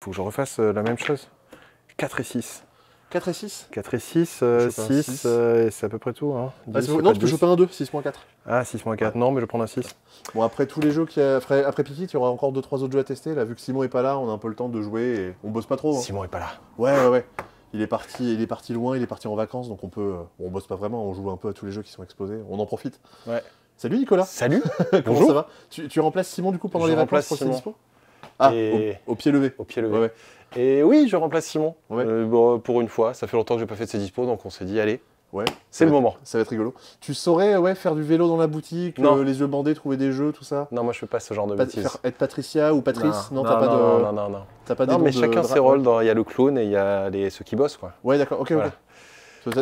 faut que je refasse la même chose. 4 et 6. 4 et 6. 4 et 6, Je 6, et c'est à peu près tout. Hein. Ah, non, tu peux choper un 2, 6.4. Ah, 6.4, non, mais je vais prendre un 6. Bon, après tous les jeux après Pikit, il y aura encore 2-3 autres jeux à tester. Là, vu que Simon est pas là, on a un peu le temps de jouer et on bosse pas trop. Hein. Simon est pas là. Ouais. Il est parti loin, il est parti en vacances, donc on peut. On bosse pas vraiment, on joue un peu à tous les jeux qui sont exposés. On en profite. Ouais. Salut Nicolas. Salut. Comment Bonjour. ça va tu remplaces Simon du coup pendant Je les vacances remplace pour ses Simon. dispo. Ah, Et- au pied levé. Au pied levé. Ouais. Et oui, je remplace Simon. Ouais. Bon, pour une fois, ça fait longtemps que j'ai pas fait de ses dispos, donc on s'est dit, allez, Ouais. c'est le moment. Ça va être rigolo. Tu saurais faire du vélo dans la boutique, Non. les yeux bandés, trouver des jeux, tout ça. Non, moi je fais pas ce genre de bêtises. Être Patricia ou Patrice. Non, non, t'as pas non, de. non, non, non. T'as pas des Non, noms mais de chacun dra- ses rôles. Il y a le clown et il y a ceux qui bossent, quoi. Ouais, d'accord. Ok. Voilà.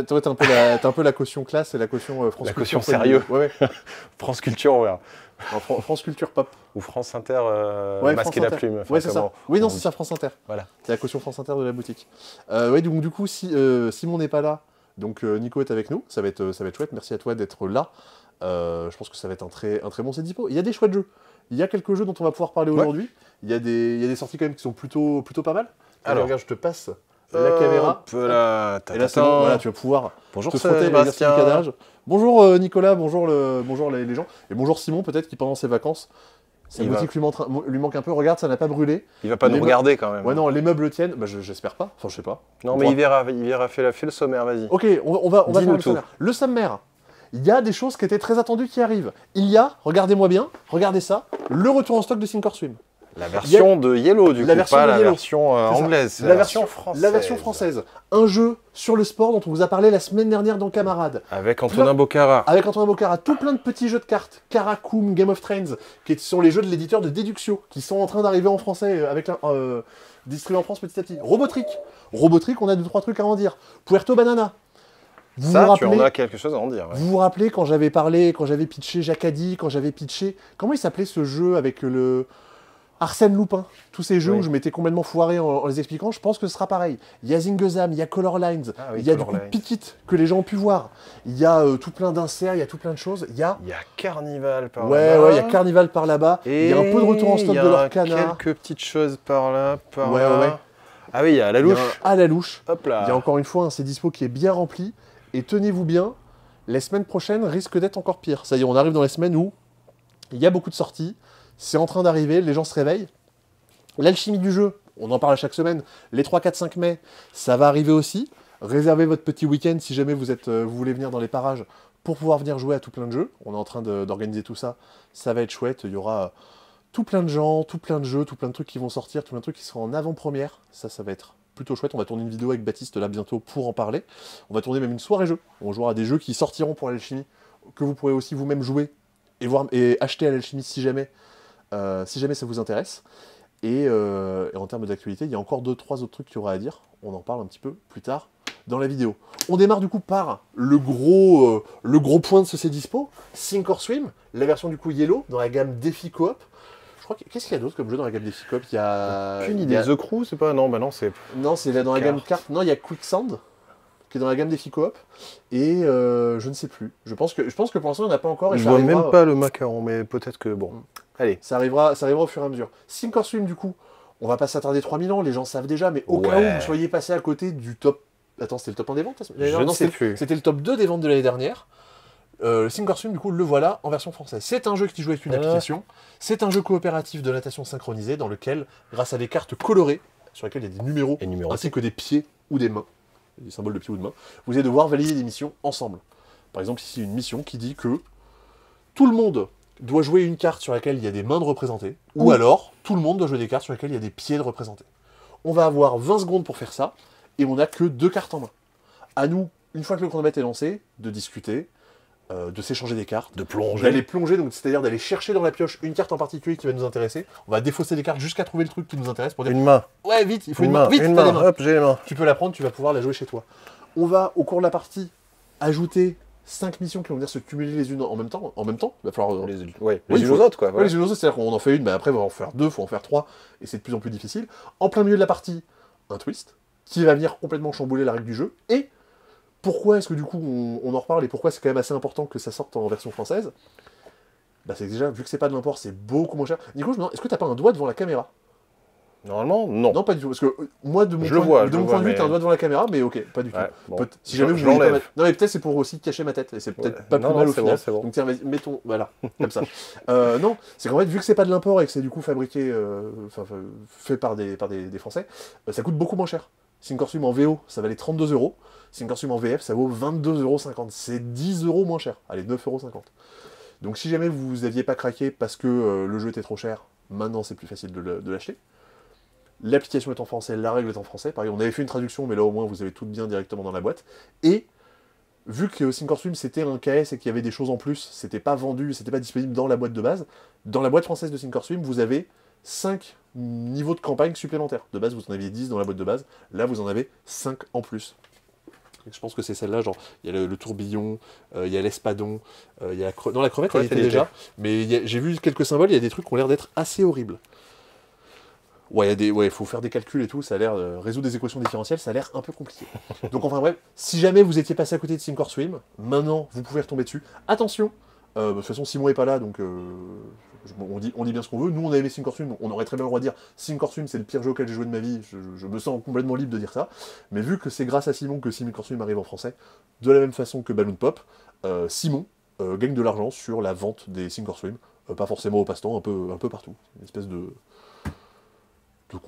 Toi, t'as un peu la caution classe et la caution France La Culture. caution sérieux. Ouais. France Culture, on verra. Alors, France Culture Pop. Ou France Inter, Ouais, masquer France la Inter. plume. Enfin, Ouais, c'est ça. comment Oui, non, on c'est dit. ça, France Inter. Voilà. C'est la caution France Inter de la boutique. Ouais, donc du coup, si Simon n'est pas là, donc Nico est avec nous, ça va être chouette. Merci à toi d'être là. Je pense que ça va être un très bon set dispo. Il y a des chouettes jeux. Il y a quelques jeux dont on va pouvoir parler aujourd'hui. Il y a des sorties quand même qui sont plutôt pas mal. Alors. Regarde, je te passe la caméra. Hop là, Et là, c'est bon, voilà, tu vas pouvoir Bonjour te frotter l'exercice du Sébastien. cadrage. Bonjour Nicolas, bonjour les gens. Et bonjour Simon, peut-être, qui pendant ses vacances, sa Il boutique lui manque un peu. Regarde, ça n'a pas brûlé. Il va pas Les nous regarder quand même. Ouais, non, les meubles tiennent. Bah, j'espère pas. Enfin, je sais pas. Non, On mais pourra- il verra fait le sommaire, vas-y. Ok, on va faire Dis-nous le tout. sommaire. Le sommaire. Il y a des choses qui étaient très attendues qui arrivent. Il y a, regardez-moi bien, regardez ça, le retour en stock de Thinkorswim. La version de Yellow, du La coup, version pas de la Yellow. version C'est ça. anglaise. c'est La version française. La version française. Un jeu sur le sport dont on vous a parlé la semaine dernière dans Camarades. Avec Antonin Bocara. Avec Antonin Bocara, tout plein de petits jeux de cartes, Karakoum, Game of Thrones, qui sont les jeux de l'éditeur de Deduxio, qui sont en train d'arriver en français, distribués en France petit à petit. Robotrick, on a 2-3 trucs à en dire. Puerto Banana. Vous Ça, vous tu en rappelez, as quelque chose à en dire. Ouais. vous vous rappelez quand j'avais pitché Jacadi, quand j'avais pitché... Comment il s'appelait ce jeu avec le... Arsène Lupin, tous ces jeux Oui. où je m'étais complètement foiré en les expliquant, je pense que ce sera pareil. Il y a Zingezam, il y a Color Lines, Ah oui, il y a du Color coup Lines. Pikit que les gens ont pu voir. Il y a tout plein d'inserts, il y a tout plein de choses. Il y a Il y a Carnival par Ouais, là-bas. il y a Carnival par là-bas. Et Il y a un peu de retour en stock il y de a leur canard. quelques petites choses par là, par Ouais, là. ouais. Ah oui, il y a la Il y a louche. un à la louche. Hop là. Il y a encore une fois un c'est dispo qui est bien rempli. Et tenez-vous bien, les semaines prochaines risquent d'être encore pires. Ça y est, on arrive dans les semaines où il y a beaucoup de sorties. C'est en train d'arriver, les gens se réveillent. L'alchimie du jeu, on en parle à chaque semaine. Les 3, 4, 5 mai, ça va arriver aussi. Réservez votre petit week-end si jamais vous voulez venir dans les parages pour pouvoir venir jouer à tout plein de jeux. On est en train d'organiser tout ça. Ça va être chouette. Il y aura tout plein de gens, tout plein de jeux, tout plein de trucs qui vont sortir, tout plein de trucs qui seront en avant-première. Ça va être plutôt chouette. On va tourner une vidéo avec Baptiste là bientôt pour en parler. On va tourner même une soirée jeu. On jouera à des jeux qui sortiront pour l'alchimie, que vous pourrez aussi vous-même jouer et acheter à l'alchimie si jamais ça vous intéresse. Et en termes d'actualité, il y a encore 2-3 autres trucs qu'il y aura à dire. On en parle un petit peu plus tard dans la vidéo. On démarre du coup par le gros point de ce c'est dispo, Thinkorswim, la version du coup Yellow, dans la gamme Défi Coop. Je crois qu'est-ce qu'il y a d'autre comme jeu dans la gamme Défi Coop? Il y a... Aucune il y a- idée. The Crew, c'est pas. Non, bah non, c'est. Non, c'est là dans la gamme carte. Non, il y a Quicksand, qui est dans la gamme Défi Coop. Et je ne sais plus. Je pense que pour l'instant, on n'a pas encore. Et Je ça vois arrivera- même pas le macaron, mais peut-être que bon. Allez. Ça arrivera au fur et à mesure. Thinkorswim, du coup, on va pas s'attarder 3000 ans, les gens savent déjà, mais au cas où Ouais. vous soyez passé à côté du top... Attends, c'était le top 1 des ventes l'année Je dernière ne Non, sais c'était- plus. C'était le top 2 des ventes de l'année dernière. Thinkorswim, du coup, le voilà en version française. C'est un jeu qui joue avec une application. C'est un jeu coopératif de natation synchronisée dans lequel, grâce à des cartes colorées, sur lesquelles il y a des numéros, Et numéro. ainsi que des pieds ou des mains, des symboles de pieds ou de mains, vous allez devoir valider des missions ensemble. Par exemple, ici, une mission qui dit que tout le monde doit jouer une carte sur laquelle il y a des mains de représentées, ou alors tout le monde doit jouer des cartes sur lesquelles il y a des pieds de représentées. On va avoir 20 secondes pour faire ça, et on n'a que 2 cartes en main. À nous, une fois que le chronomètre est lancé, de discuter, de s'échanger des cartes, De plonger. d'aller plonger, donc c'est-à-dire d'aller chercher dans la pioche une carte en particulier qui va nous intéresser. On va défausser des cartes jusqu'à trouver le truc qui nous intéresse pour dire Une main. ouais, vite, il faut Une main. vite, Une t'as des main. mains. Hop, j'ai les mains. Tu peux la prendre, tu vas pouvoir la jouer chez toi. On va, au cours de la partie, ajouter 5 missions qui vont venir se cumuler les unes en même temps. Il va falloir... Les Oui, unes il faut- aux autres, quoi. Ouais, Voilà. les unes aux autres, c'est-à-dire qu'on en fait une, mais après, on va en faire 2, il faut en faire 3, et c'est de plus en plus difficile. En plein milieu de la partie, un twist, qui va venir complètement chambouler la règle du jeu, et pourquoi est-ce que du coup, on en reparle, et pourquoi c'est quand même assez important que ça sorte en version française? Bah c'est que déjà, vu que c'est pas de l'import, c'est beaucoup moins cher. Nico, je me demande, est-ce que t'as pas un doigt devant la caméra? Normalement, non. Non, pas du tout. Parce que moi, de mon Je le vois, de mon point de vue, mais- t'as un doigt devant la caméra, mais ok, pas du tout. Ouais, bon. Si jamais Je vous voulez pas l'enlève. mettre- Non, mais peut-être c'est pour aussi cacher ma tête. Et c'est peut-être Ouais. pas Non, plus mal non, au c'est final. bon, c'est bon. Donc tiens, vas-y, mettons. Voilà, comme ça. Non, c'est qu'en fait, vu que c'est pas de l'import et que c'est du coup fabriqué, fait par des Français, ça coûte beaucoup moins cher. Syncorswim en VO, ça valait 32 €. Syncorswim en VF, ça vaut 22,50 €. C'est 10 € moins cher. Allez, 9,50 €. Donc si jamais vous aviez pas craqué parce que le jeu était trop cher, maintenant c'est plus facile de l'acheter. L'application est en français, la règle est en français. Pareil, on avait fait une traduction, mais là au moins vous avez tout bien directement dans la boîte. Et vu que Syncorswim c'était un KS et qu'il y avait des choses en plus, c'était pas vendu, c'était pas disponible dans la boîte de base. Dans la boîte française de Syncorswim, vous avez 5 niveaux de campagne supplémentaires. De base, vous en aviez 10 dans la boîte de base. Là, vous en avez 5 en plus. Je pense que c'est celle-là, genre, il y a le tourbillon, il y a l'espadon, il y a non, la crevette, elle était déjà, mais j'ai vu quelques symboles, il y a des trucs qui ont l'air d'être assez horribles. Ouais, il faut faire des calculs et tout, ça a l'air de résoudre des équations différentielles, ça a l'air un peu compliqué. Donc enfin bref, si jamais vous étiez passé à côté de Syncorswim, maintenant vous pouvez retomber dessus. Attention, de toute façon Simon est pas là, donc on dit bien ce qu'on veut. Nous on a aimé Syncorswim, on aurait très bien le droit de dire Syncorswim c'est le pire jeu auquel j'ai joué de ma vie, je me sens complètement libre de dire ça. Mais vu que c'est grâce à Simon que Syncorswim arrive en français, de la même façon que Balloon Pop, Simon gagne de l'argent sur la vente des Syncorswim, pas forcément au passe-temps, un peu partout. Une espèce de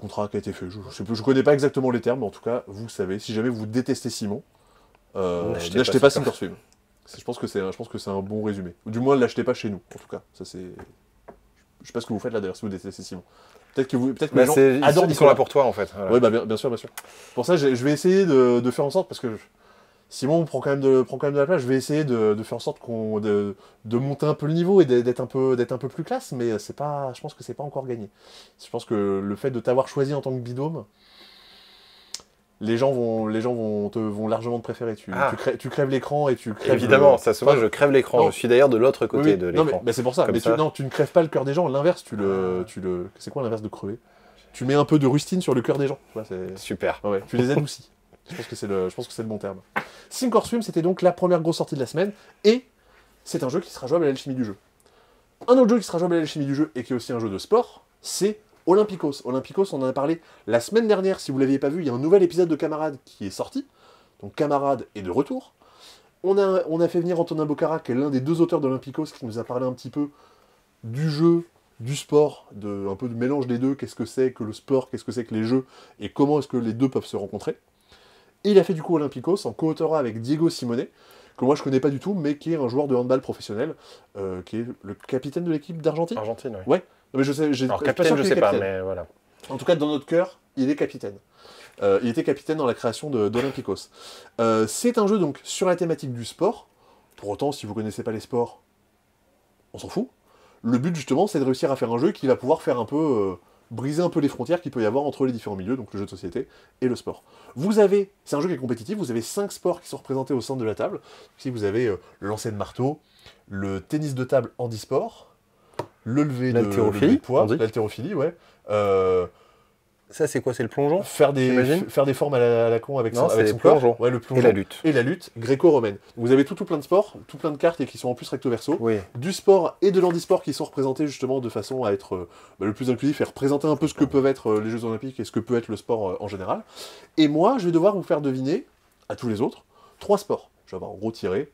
contrat qui a été fait. Je connais pas exactement les termes, mais en tout cas, vous savez, si jamais vous détestez Simon, n'achetez pas Syncorswim. Je pense que c'est un bon résumé. Ou du moins, ne l'achetez pas chez nous, en tout cas. Ça, c'est... Je sais pas ce que vous faites là d'ailleurs, si vous détestez Simon. Peut-être que les gens adorent ils sont là pour toi, en fait. Voilà. Oui, bah, bien sûr, bien sûr. Pour ça, je vais essayer de faire en sorte, parce que Simon prend quand même de la place, je vais essayer de faire en sorte de monter un peu le niveau et d'être un peu plus classe, mais je pense que c'est pas encore gagné. Je pense que le fait de t'avoir choisi en tant que bidôme, les gens vont largement te préférer. Tu crèves l'écran et tu crèves... Évidemment, ça se voit, je crève l'écran. Je suis d'ailleurs de l'autre côté de l'écran. Non, mais c'est pour ça. Mais tu ne crèves pas le cœur des gens. L'inverse, c'est quoi l'inverse de crever? Tu mets un peu de rustine sur le cœur des gens. Super. Ouais, tu les adoucis. Je pense que c'est le bon terme. Syncorswim, c'était donc la première grosse sortie de la semaine, et c'est un jeu qui sera jouable à l'alchimie du jeu. Un autre jeu qui sera jouable à l'alchimie du jeu, et qui est aussi un jeu de sport, c'est Olympicos. Olympicos, on en a parlé la semaine dernière, si vous ne l'aviez pas vu, il y a un nouvel épisode de Camarade qui est sorti, donc Camarade est de retour. On a fait venir Antonin Bocara, qui est l'un des deux auteurs d'Olympicos, qui nous a parlé un petit peu du jeu, du sport, un peu du mélange des deux, qu'est-ce que c'est que le sport, qu'est-ce que c'est que les jeux, et comment est-ce que les deux peuvent se rencontrer. Et il a fait du coup Olympicos en co-autorat avec Diego Simonet, que moi je connais pas du tout, mais qui est un joueur de handball professionnel, qui est le capitaine de l'équipe d'Argentine. Argentine, oui. Ouais. Mais Alors capitaine, je sais pas, mais voilà. En tout cas, dans notre cœur, il est capitaine. Il était capitaine dans la création d'Olympicos. C'est un jeu donc sur la thématique du sport. Pour autant, si vous connaissez pas les sports, on s'en fout. Le but justement, c'est de réussir à faire un jeu qui va pouvoir faire un peu... briser un peu les frontières qu'il peut y avoir entre les différents milieux, donc le jeu de société et le sport. C'est un jeu qui est compétitif, vous avez 5 sports qui sont représentés au centre de la table. Ici, vous avez le lancer de marteau, le tennis de table handisport, le lever de poids, l'haltérophilie, ouais. Ça, c'est quoi? C'est le plongeon? Faire des formes à la con avec son corps. Ouais, le plongeon. Et la lutte. Gréco-romaine. Vous avez tout plein de sports, tout plein de cartes et qui sont en plus recto-verso. Oui. Du sport et de l'handisport qui sont représentés justement de façon à être le plus inclusif et représenter un peu ce que peuvent être les Jeux Olympiques et ce que peut être le sport en général. Et moi, je vais devoir vous faire deviner, à tous les autres, 3 sports. Je vais avoir en gros tiré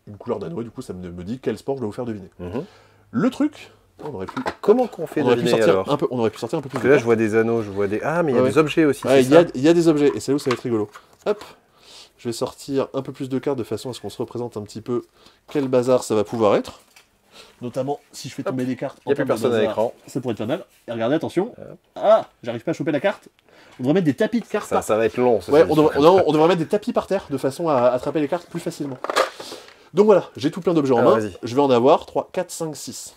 une couleur d'anneau et du coup ça me dit quel sport je dois vous faire deviner. Le truc... Comment qu'on fait deviner alors? On aurait pu sortir un peu plus. Parce que là, je vois des anneaux, je vois des... Ah, mais il y a des objets aussi, il y a des objets, et c'est là où ça va être rigolo. Hop, je vais sortir un peu plus de cartes de façon à ce qu'on se représente un petit peu quel bazar ça va pouvoir être. Notamment, si je fais tomber des cartes... Il n'y a plus personne à l'écran. Ça pourrait être pas mal. Et regardez, attention. Ah, j'arrive pas à choper la carte. On devrait mettre des tapis de cartes. Ça va être long. Ouais, on devrait mettre des tapis par terre de façon à attraper les cartes plus facilement. Donc voilà, j'ai tout plein d'objets en main. Je vais en avoir 3, 4, 5, 6.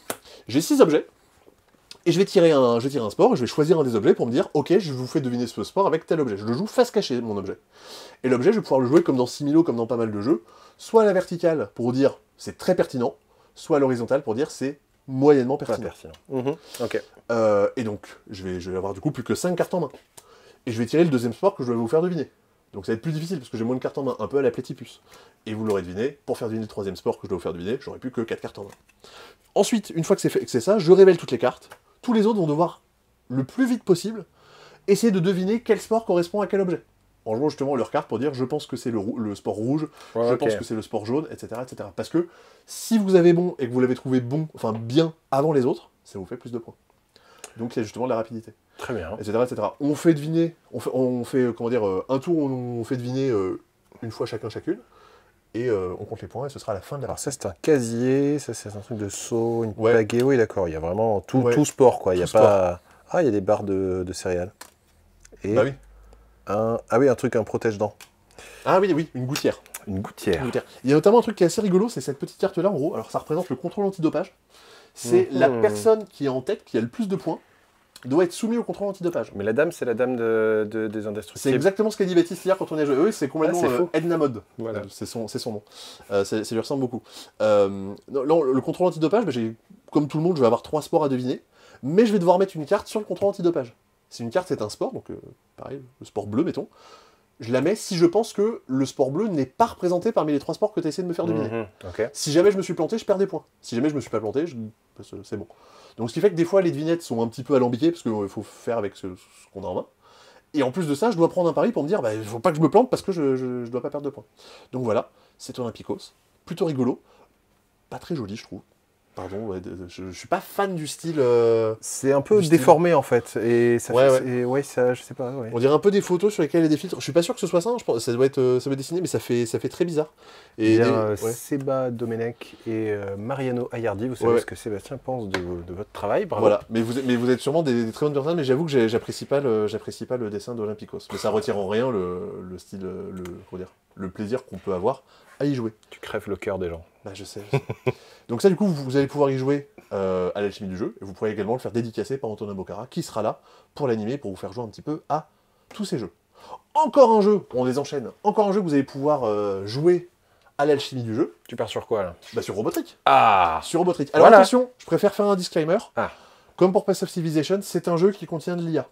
J'ai 6 objets, et je vais tirer un sport, et je vais choisir un des objets pour me dire, ok, je vous fais deviner ce sport avec tel objet. Je le joue face cachée, mon objet. Et l'objet, je vais pouvoir le jouer comme dans Similo, comme dans pas mal de jeux, soit à la verticale pour dire c'est très pertinent, soit à l'horizontale pour dire c'est moyennement pertinent. Ok. Et donc, je vais avoir du coup plus que 5 cartes en main. Et je vais tirer le deuxième sport que je dois vous faire deviner. Donc ça va être plus difficile parce que j'ai moins de cartes en main, un peu à la Platypus. Et vous l'aurez deviné, pour faire deviner le troisième sport que je dois vous faire deviner, j'aurai plus que 4 cartes en main. Ensuite, une fois que c'est ça, je révèle toutes les cartes. Tous les autres vont devoir le plus vite possible, essayer de deviner quel sport correspond à quel objet. En jouant justement leur carte pour dire je pense que c'est le sport rouge, je pense que c'est le sport jaune, etc., etc. Parce que si vous avez bon et que vous l'avez trouvé bon, enfin bien avant les autres, ça vous fait plus de points. Donc il y a justement de la rapidité. Très bien. Etc., etc. On fait deviner, on fait comment dire, un tour, on fait deviner une fois chacune, et on compte les points et ce sera à la fin de la Alors partie. ça c'est un casier, ça c'est un truc de saut, une Ouais. baguette, oui d'accord, il y a vraiment tout, Ouais. tout sport quoi, il y a Tout pas... Ah il y a des barres de céréales. Et Bah oui. un truc, un protège-dents. Ah oui, oui, une gouttière. Une gouttière. Il y a notamment un truc qui est assez rigolo, c'est cette petite carte là en gros. Alors ça représente le contrôle antidopage. C'est la personne qui est en tête, qui a le plus de points, doit être soumise au contrôle antidopage. Mais la dame, c'est la dame des C'est indestructibles. exactement ce qu'a dit Baptiste hier quand on y a joué. Eux, c'est complètement Ah, c'est faux. Edna Mode. Voilà. C'est son nom. Ça lui ressemble beaucoup. Non, le contrôle antidopage, bah, comme tout le monde, je vais avoir 3 sports à deviner. Mais je vais devoir mettre une carte sur le contrôle antidopage. Si une carte c'est un sport, donc pareil, le sport bleu, mettons, je la mets si je pense que le sport bleu n'est pas représenté parmi les 3 sports que tu as essayé de me faire deviner. Ok. Si jamais je me suis planté, je perds des points. Si jamais je me suis pas planté, c'est bon. Donc ce qui fait que des fois les devinettes sont un petit peu alambiquées parce qu'il faut faire avec ce qu'on a en main. Et en plus de ça, je dois prendre un pari pour me dire, bah, il faut pas que je me plante parce que je dois pas perdre de points. Donc voilà, c'est Olympicos. Plutôt rigolo. Pas très joli, je trouve. Pardon, ouais, je suis pas fan du style... C'est un peu Du style. déformé en fait. Et ça Ouais, fait, ouais, ça, je sais pas. Ouais. On dirait un peu des photos sur lesquelles il y a des filtres. Je suis pas sûr que ce soit ça, hein, je pense, ça doit être dessiné, mais ça fait très bizarre. Il y a ouais. Seba Domenech et Mariano Ayardi. Vous savez Ouais. ce que Sébastien pense de votre travail. Bravo. Voilà, mais vous êtes sûrement des très bonnes personnes, mais j'avoue que j'apprécie pas le dessin d'Olympicos. Mais ça retire en rien le style, comment dire, le plaisir qu'on peut avoir à y jouer. Tu crèves le cœur des gens. Bah, je sais. Donc ça, du coup, vous allez pouvoir y jouer à l'alchimie du jeu, et vous pourrez également le faire dédicacer par Antonin Bocara, qui sera là pour l'animer, pour vous faire jouer un petit peu à tous ces jeux. Encore un jeu, on les enchaîne, encore un jeu que vous allez pouvoir jouer à l'alchimie du jeu, Tu pars sur quoi là? bah, sur Robotrick. Ah. Sur Robotrick. Alors Voilà. attention, je préfère faire un disclaimer. Ah. Comme pour Path of Civilization, c'est un jeu qui contient de l'IA.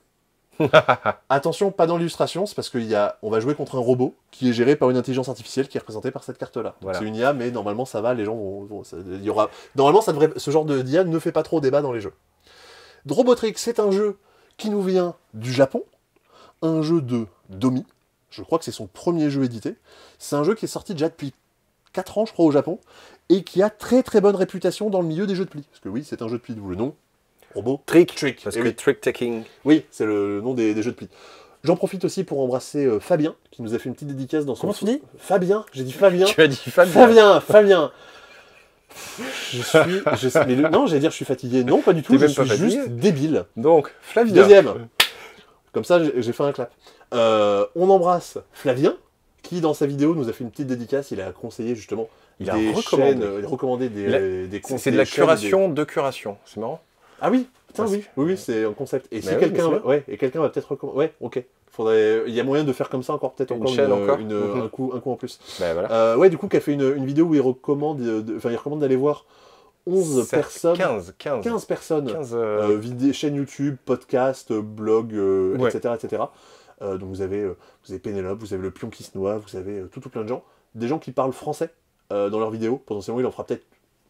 Attention, pas dans l'illustration, c'est parce qu'on va jouer contre un robot qui est géré par une intelligence artificielle qui est représentée par cette carte-là. Donc Voilà. c'est une IA, mais normalement ça va, les gens il y aura... Normalement, ce genre d'IA ne fait pas trop débat dans les jeux. Robotrick, c'est un jeu qui nous vient du Japon, un jeu de Domi. Je crois que c'est son premier jeu édité. C'est un jeu qui est sorti déjà depuis 4 ans, je crois, au Japon, et qui a très très bonne réputation dans le milieu des jeux de pli. Parce que oui, c'est un jeu de pli, d'où le nom. Robot. Trick. Trick. Parce Eh que oui. trick-taking. Oui, c'est le nom des jeux de pli. J'en profite aussi pour embrasser Fabien, qui nous a fait une petite dédicace dans son... Comment tu dis? Fabien, j'ai dit Fabien. Tu as dit Fabien. Fabien. Non, j'allais dire je suis fatigué. Non, pas du tout, T'es je même pas suis juste fatigué. débile. Donc, Flavien. Deuxième. Comme ça, j'ai fait un clap. On embrasse Flavien, qui dans sa vidéo nous a fait une petite dédicace. Il a conseillé justement Il a des recommandé. chaînes, il a recommandé des conseils. C'est de la curation de curation. C'est marrant. Ah oui, putain, Ouais, oui, c'est un concept. Et Mais si oui, quelqu'un, bien sûr. ouais, et quelqu'un va peut-être recommander, ouais, ok. Il y a moyen de faire comme ça encore, peut-être Une encore chaîne encore. un coup en plus. Ben voilà. Ouais, du coup, qui a fait une vidéo où il recommande, il recommande d'aller voir 11 personnes, 15 personnes, 15 chaîne YouTube, podcast, blog, Ouais. etc., etc. Donc vous avez Pénélope, vous avez le pion qui se noie, vous avez tout plein de gens, des gens qui parlent français dans leurs vidéos. Potentiellement, il en fera peut-être,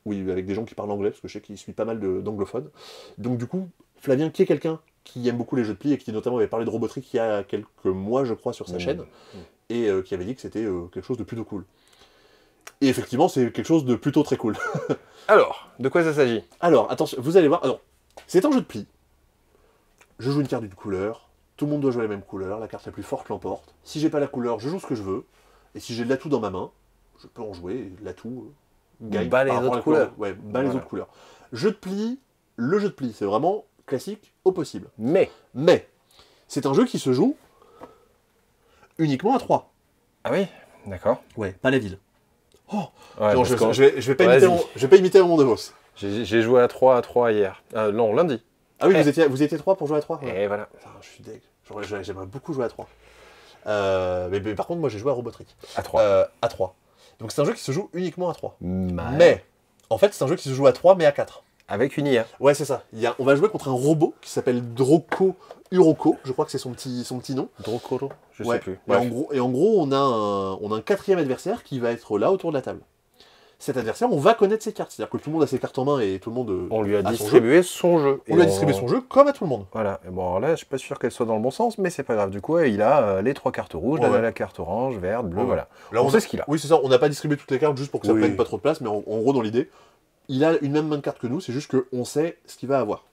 oui, avec des gens qui parlent anglais, parce que je sais qu'il suit pas mal d'anglophones. Donc du coup, Flavien, qui est quelqu'un qui aime beaucoup les jeux de pli et qui notamment avait parlé de Robotrick il y a quelques mois, je crois, sur sa chaîne, et qui avait dit que c'était quelque chose de plutôt cool. Et effectivement, c'est quelque chose de plutôt très cool. Alors, de quoi ça s'agit? Alors, attention, vous allez voir. Alors, c'est un jeu de pli. Je joue une carte d'une couleur. Tout le monde doit jouer la même couleur. La carte la plus forte l'emporte. Si j'ai pas la couleur, je joue ce que je veux. Et si j'ai de l'atout dans ma main, je peux en jouer. Et l'atout gagne Bat les par rapport à autres la couleur. couleurs. Ouais, bat les Voilà. autres couleurs. Jeu de pli, le jeu de pli, c'est vraiment classique au possible. Mais. Mais, c'est un jeu qui se joue uniquement à 3. Ah oui, d'accord. Ouais, pas la ville. Oh, Ouais, non, parce je qu'en- vais pas Vas-y. je vais pas imiter mon de Vos. J'ai joué à 3 hier. Non, lundi. Ah oui, Eh. vous étiez 3 pour jouer à 3. Et voilà. Putain, je suis deg. J'aimerais beaucoup jouer à 3. Mais par contre, moi j'ai joué à Robotrick. À 3. À 3. Donc c'est un jeu qui se joue uniquement à 3. Mais. Mais, en fait, c'est un jeu qui se joue à 3, mais à 4. Avec une IA. Ouais, c'est ça. On va jouer contre un robot qui s'appelle Droko Uroko. Je crois que c'est son petit nom. Drokoro. Je Ouais. sais plus. Et en gros, on a un 4e adversaire qui va être là autour de la table. cet adversaire, on va connaître ses cartes. C'est-à-dire que tout le monde a ses cartes en main et tout le monde On lui a son distribué son jeu. On lui a distribué son jeu comme à tout le monde. Voilà. Et bon, alors là, je suis pas sûr qu'elle soit dans le bon sens, mais c'est pas grave. Du coup, il a les 3 cartes rouges, la carte orange, verte, bleue, voilà. Là, on sait ce qu'il a. Oui, c'est ça. On n'a pas distribué toutes les cartes juste pour que ça prenne pas trop de place, mais en gros, dans l'idée, il a une même main de cartes que nous, c'est juste qu'on sait ce qu'il va avoir.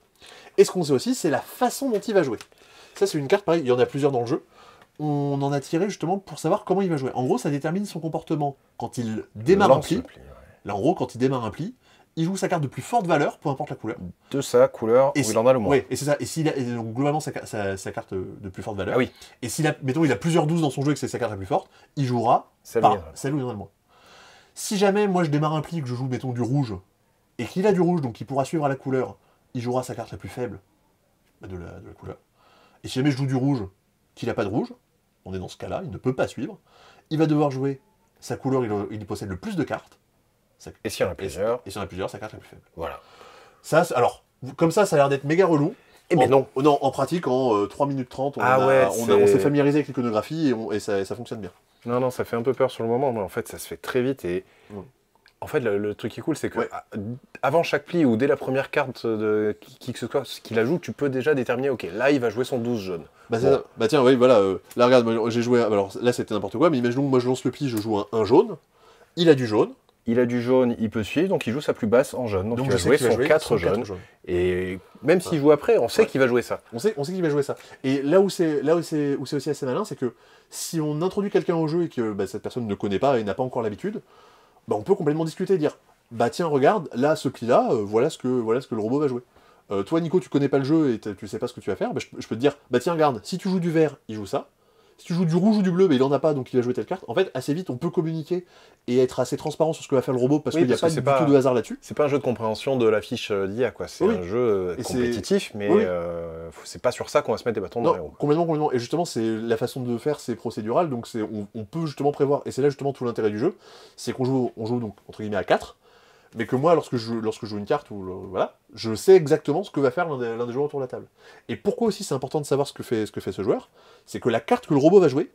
Et ce qu'on sait aussi, c'est la façon dont il va jouer. Ça, c'est une carte, pareil, il y en a plusieurs dans le jeu. On en a tiré justement pour savoir comment il va jouer. En gros, ça détermine son comportement quand il démarre un pli. Là, en gros, quand il démarre un pli, il joue sa carte de plus forte valeur, peu importe la couleur. De sa couleur où il en a le moins. Oui, et c'est ça. Et s'il a donc, globalement sa carte de plus forte valeur. Ah oui. Et mettons, il a plusieurs 12 dans son jeu et que c'est sa carte la plus forte, il jouera celle où il en a le moins. Si jamais, moi, je démarre un pli et que je joue, mettons, du rouge, et qu'il a du rouge, donc il pourra suivre à la couleur, il jouera sa carte la plus faible de la couleur. Et si jamais je joue du rouge, qu'il n'a pas de rouge, on est dans ce cas-là, il ne peut pas suivre, il va devoir jouer sa couleur, il possède le plus de cartes. Et s'il y en a plusieurs Et s'il y en a plusieurs, sa carte la plus faible. Voilà. Ça, alors, comme ça a l'air d'être méga relou. Eh bien non. Non, en pratique, en 3 minutes 30, on s'est familiarisé avec l'iconographie et ça fonctionne bien. Non, ça fait un peu peur sur le moment, mais en fait, ça se fait très vite. Et en fait, le truc qui est cool, c'est que avant chaque pli ou dès la première carte de qui que ce soit qu'il ajoute, tu peux déjà déterminer, ok, là, il va jouer son 12 jaune. Bah tiens, oui, voilà. Là, regarde, j'ai joué. Alors là, c'était n'importe quoi, mais imaginons que moi, je lance le pli, je joue un jaune. Il a du jaune. Il a du jaune, il peut suivre, donc il joue sa plus basse en jaune. Donc il va jouer son 4 jaunes. Et même s'il joue après, on sait qu'il va jouer ça. On sait qu'il va jouer ça. Et là où c'est aussi assez malin, c'est que si on introduit quelqu'un au jeu et que cette personne ne connaît pas et n'a pas encore l'habitude, on peut complètement discuter et dire bah tiens, regarde, là, ce pli-là, voilà ce que le robot va jouer. Toi, Nico, tu connais pas le jeu et tu sais pas ce que tu vas faire, je peux te dire bah tiens, regarde, si tu joues du vert, il joue ça. Si tu joues du rouge ou du bleu, mais il en a pas, donc il va jouer telle carte. En fait, assez vite, on peut communiquer et être assez transparent sur ce que va faire le robot, parce qu'il n'y a pas du tout de hasard là-dessus. C'est pas un jeu de compréhension de la fiche d'IA, quoi. C'est un jeu compétitif, mais c'est pas sur ça qu'on va se mettre des bâtons dans les roues. Complètement. Et justement, c'est la façon de faire, c'est procédural, donc on peut justement prévoir. Et c'est là justement tout l'intérêt du jeu, c'est qu'on joue donc entre guillemets à 4, mais que moi, lorsque je joue une carte, voilà, je sais exactement ce que va faire l'un des joueurs autour de la table. Et pourquoi aussi c'est important de savoir ce que fait ce joueur, c'est que la carte que le robot va jouer,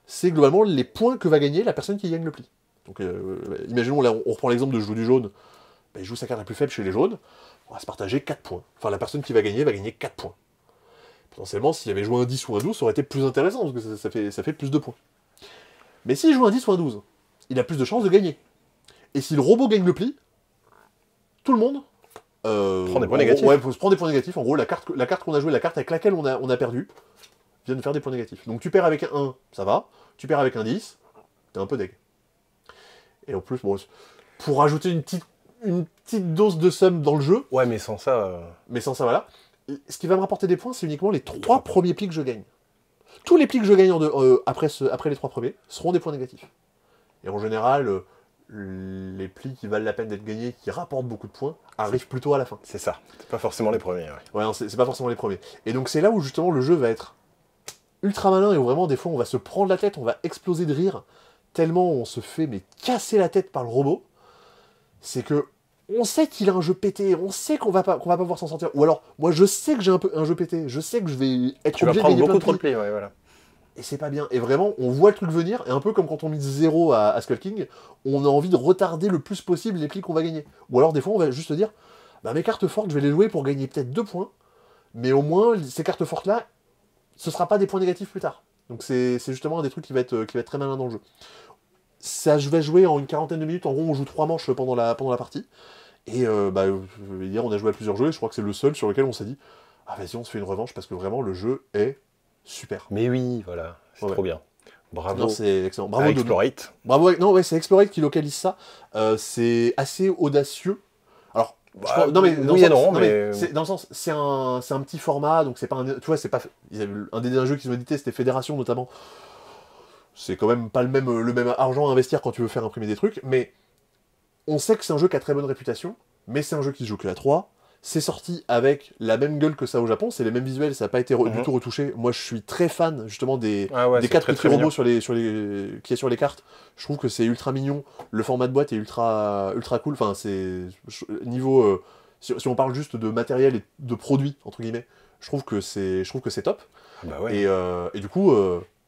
c'est globalement les points que va gagner la personne qui gagne le pli. Donc imaginons, là on reprend l'exemple de je joue du jaune, il joue sa carte la plus faible chez les jaunes, on va se partager 4 points. Enfin la personne qui va gagner 4 points. Potentiellement, s'il avait joué un 10 ou un 12, ça aurait été plus intéressant, parce que ça fait plus de points. Mais s'il joue un 10 ou un 12, il a plus de chances de gagner. Et si le robot gagne le pli, tout le monde prend des points négatifs. Se prend des points négatifs. En gros, la carte qu'on a jouée, la carte avec laquelle on a perdu, vient de faire des points négatifs. Donc tu perds avec un 1, ça va. Tu perds avec un 10, t'es un peu deg. Et en plus, pour rajouter une petite dose de somme dans le jeu... Ouais, mais sans ça... voilà. Ce qui va me rapporter des points, c'est uniquement les 3 premiers plis que je gagne. Tous les plis que je gagne après les 3 premiers seront des points négatifs. Et en général... les plis qui valent la peine d'être gagnés, qui rapportent beaucoup de points, arrivent plutôt à la fin. C'est ça, c'est pas forcément les premiers. Ouais, non, c'est pas forcément les premiers. Et donc c'est là où justement le jeu va être ultra malin et où vraiment des fois on va se prendre la tête, on va exploser de rire, tellement on se fait casser la tête par le robot. C'est que on sait qu'il a un jeu pété, on sait qu'on va pas pouvoir s'en sortir. Ou alors, moi je sais que j'ai un jeu pété, je sais que je vais être obligé de gagner beaucoup trop de plis, ouais, voilà. Et c'est pas bien. Et vraiment, on voit le truc venir, et un peu comme quand on mise 0 à Skull King, on a envie de retarder le plus possible les plis qu'on va gagner. Ou alors des fois, on va juste dire, mes cartes fortes, je vais les jouer pour gagner peut-être 2 points, mais au moins, ces cartes fortes-là, ce sera pas des points négatifs plus tard. Donc c'est justement un des trucs qui va être très malin dans le jeu. Ça, je vais jouer en une quarantaine de minutes, en gros, on joue 3 manches pendant la partie, et hier, on a joué à plusieurs jeux, et je crois que c'est le seul sur lequel on s'est dit, vas-y, on se fait une revanche, parce que vraiment, le jeu est... super. Mais oui, voilà, c'est trop bien. Bravo. Non, c'est excellent. Bravo Explorate. Bravo. Non, ouais, c'est Explorate qui localise ça. C'est assez audacieux. Alors, dans le sens, c'est un petit format, donc c'est pas tu vois, c'est pas. Un des derniers jeux qu'ils ont édité, c'était Fédération notamment. C'est quand même pas le même argent à investir quand tu veux faire imprimer des trucs, mais on sait que c'est un jeu qui a très bonne réputation, mais c'est un jeu qui se joue que à 3. C'est sorti avec la même gueule que ça au Japon, c'est les mêmes visuels, ça n'a pas été du tout retouché. Moi, je suis très fan justement des 4 petits robots qu'il y a sur les cartes. Je trouve que c'est ultra mignon. Le format de boîte est ultra cool. Enfin, c'est niveau si on parle juste de matériel et de produits entre guillemets, je trouve que c'est top. Ah bah ouais. Et du coup,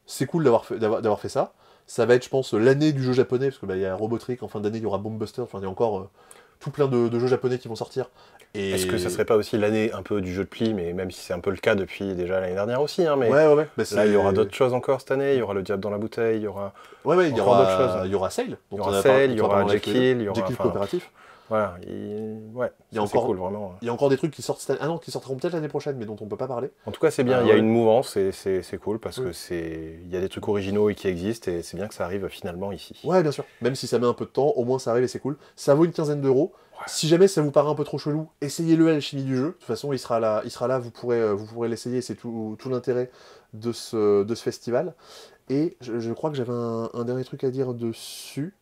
c'est cool d'avoir fait ça. Ça va être, je pense, l'année du jeu japonais, parce que il y a Robotrick, en fin d'année, il y aura Bombbuster, enfin, il y a encore tout plein de jeux japonais qui vont sortir. Et... Est-ce que ça serait pas aussi l'année un peu du jeu de pli, mais même si c'est un peu le cas depuis déjà l'année dernière aussi, hein, mais ouais. là il y aura d'autres choses encore cette année, il y aura le diable dans la bouteille, il y aura il y encore aura d'autres choses. Il y aura Sail, Il y aura Sail, il y aura Jekyll, il y aura Jekyll coopératif. Voilà, ouais, il y a c'est encore, cool vraiment. Il y a encore des trucs qui sortent cette année. Ah non, qui sortiront peut-être l'année prochaine, mais dont on peut pas parler. En tout cas, c'est bien, il y a une mouvance et c'est cool parce que il y a des trucs originaux et qui existent et c'est bien que ça arrive finalement ici. Ouais, bien sûr. Même si ça met un peu de temps, au moins ça arrive et c'est cool. Ça vaut une quinzaine d'euros. Ouais. Si jamais ça vous paraît un peu trop chelou, essayez-le à l'alchimie du jeu. De toute façon, il sera là, vous pourrez l'essayer. C'est tout l'intérêt de ce festival. Et je crois que j'avais un dernier truc à dire dessus.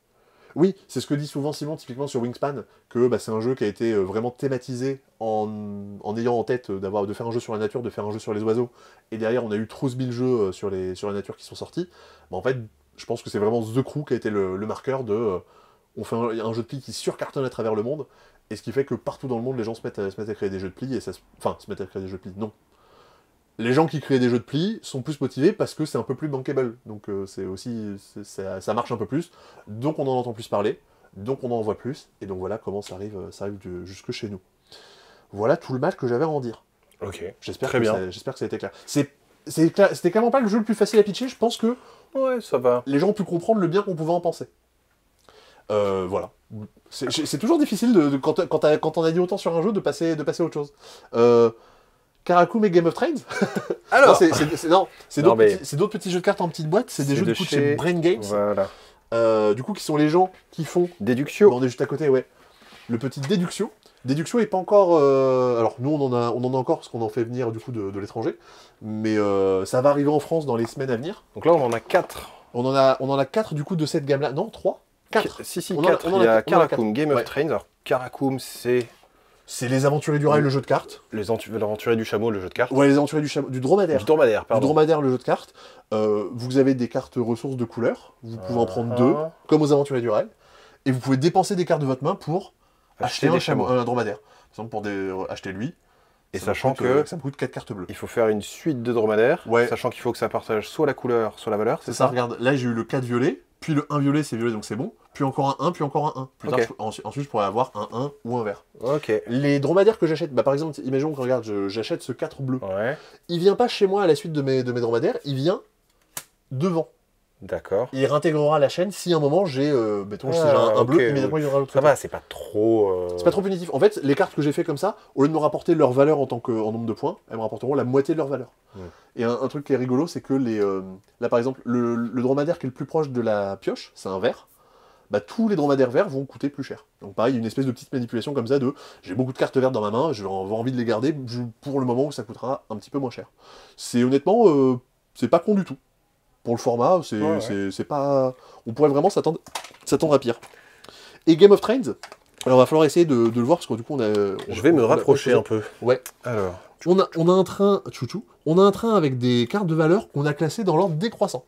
Oui, c'est ce que dit souvent Simon, typiquement sur Wingspan, que c'est un jeu qui a été vraiment thématisé en ayant en tête de faire un jeu sur la nature, de faire un jeu sur les oiseaux, et derrière on a eu trop 1000 jeux sur la nature qui sont sortis. En fait, je pense que c'est vraiment The Crew qui a été le marqueur de... on fait un jeu de pli qui surcartonne à travers le monde, et ce qui fait que partout dans le monde, les gens se mettent à créer des jeux de pli, et se mettent à créer des jeux de pli, non. Les gens qui créent des jeux de pli sont plus motivés parce que c'est un peu plus bankable. Donc c'est aussi ça marche un peu plus. Donc on en entend plus parler. Donc on en voit plus. Et donc voilà comment ça arrive jusque chez nous. Voilà tout le mal que j'avais à en dire. Ok. J'espère que ça a été clair. C'était clairement pas le jeu le plus facile à pitcher. Je pense que ça va. Les gens ont pu comprendre le bien qu'on pouvait en penser. Voilà. C'est toujours difficile quand on a dit autant sur un jeu de passer à autre chose. Karakun et Game of Thrones. Alors, c'est d'autres petits jeux de cartes en petite boîte. C'est des jeux de chez Brain Games. Voilà. Du coup, qui sont les gens qui font Deduxio. On est juste à côté, ouais. Le petit Deduxio. Deduxio est pas encore. Alors nous, on en a encore parce qu'on en fait venir du coup de l'étranger. Mais ça va arriver en France dans les semaines à venir. Donc là, on en a 4. On en a 4 du coup de cette gamme-là. Non, 3 4. Si, 4. Il y a Karakun, Game of Thrones. Alors, Karakun, c'est les Aventuriers du Rail, le jeu de cartes. Les Aventuriers du Chameau, le jeu de cartes. Ouais, les Aventuriers du Dromadaire. Du Dromadaire, pardon. Du Dromadaire, le jeu de cartes. Vous avez des cartes ressources de couleurs. Vous pouvez en prendre 2, comme aux Aventuriers du Rail. Et vous pouvez dépenser des cartes de votre main pour acheter un Dromadaire. Par exemple, pour acheter lui. Et sachant que ça me coûte 4 cartes bleues. Il faut faire une suite de dromadaires, sachant qu'il faut que ça partage soit la couleur, soit la valeur. C'est ça, regarde, là j'ai eu le 4 violet, puis le 1 violet, c'est violet, donc c'est bon. Puis encore un 1, puis encore un 1. Plus tard, ensuite, je pourrais avoir un 1 ou un vert. Ok. Les dromadaires que j'achète, par exemple, imaginons que regarde, j'achète ce 4 bleu. Ouais. Il vient pas chez moi à la suite de mes dromadaires, il vient devant. D'accord. Il réintégrera la chaîne si à un moment j'ai, mettons, si j'ai un bleu, immédiatement il y aura l'autre. Ça va, c'est pas trop. C'est pas trop punitif. En fait, les cartes que j'ai fait comme ça, au lieu de me rapporter leur valeur en nombre de points, elles me rapporteront la moitié de leur valeur. Et un truc qui est rigolo, c'est que là par exemple, le dromadaire qui est le plus proche de la pioche, c'est un vert. Tous les dromadaires verts vont coûter plus cher. Donc pareil, une espèce de petite manipulation comme ça de j'ai beaucoup de cartes vertes dans ma main, j'ai envie de les garder pour le moment où ça coûtera un petit peu moins cher. C'est honnêtement, c'est pas con du tout. Pour le format, c'est pas... On pourrait vraiment s'attendre à pire. Et Game of Thrones, alors il va falloir essayer de le voir, parce que du coup je vais me rapprocher un peu. Ouais. Alors... On a un train... On a un train avec des cartes de valeur qu'on a classées dans l'ordre décroissant.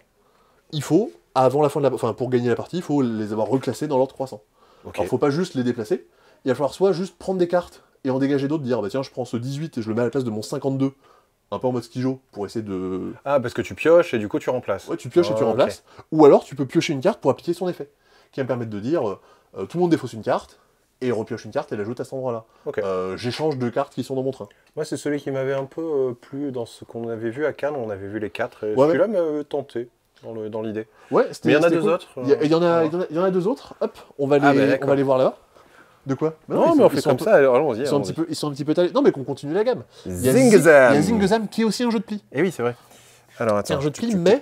Il faut, avant la fin de la... Enfin, pour gagner la partie, il faut les avoir reclassées dans l'ordre croissant. Okay. Alors il faut pas juste les déplacer, il va falloir soit juste prendre des cartes et en dégager d'autres, dire tiens, je prends ce 18 et je le mets à la place de mon 52. Un peu en mode skijo, pour essayer de... Ah, parce que tu pioches et du coup tu remplaces. Ouais, tu pioches et tu remplaces. Ou alors tu peux piocher une carte pour appliquer son effet. Qui va me permettre de dire, tout le monde défausse une carte, et repioche une carte et l'ajoute à cet endroit-là. Okay. J'échange de cartes qui sont dans mon train. Moi, c'est celui qui m'avait un peu plu dans ce qu'on avait vu à Cannes, on avait vu les 4, et celui-là m'avait tenté dans l'idée. Ouais, mais il y en a deux autres. Il y en a deux autres, hop, on va les voir là-bas. De quoi? Non, mais on fait comme ça, allons-y. Ils sont un petit peu talés. Non, mais qu'on continue la gamme. Zingzam. Il y a Zingzam qui est aussi un jeu de pli. Et oui, c'est vrai. Alors, attends. C'est un jeu de pli, mais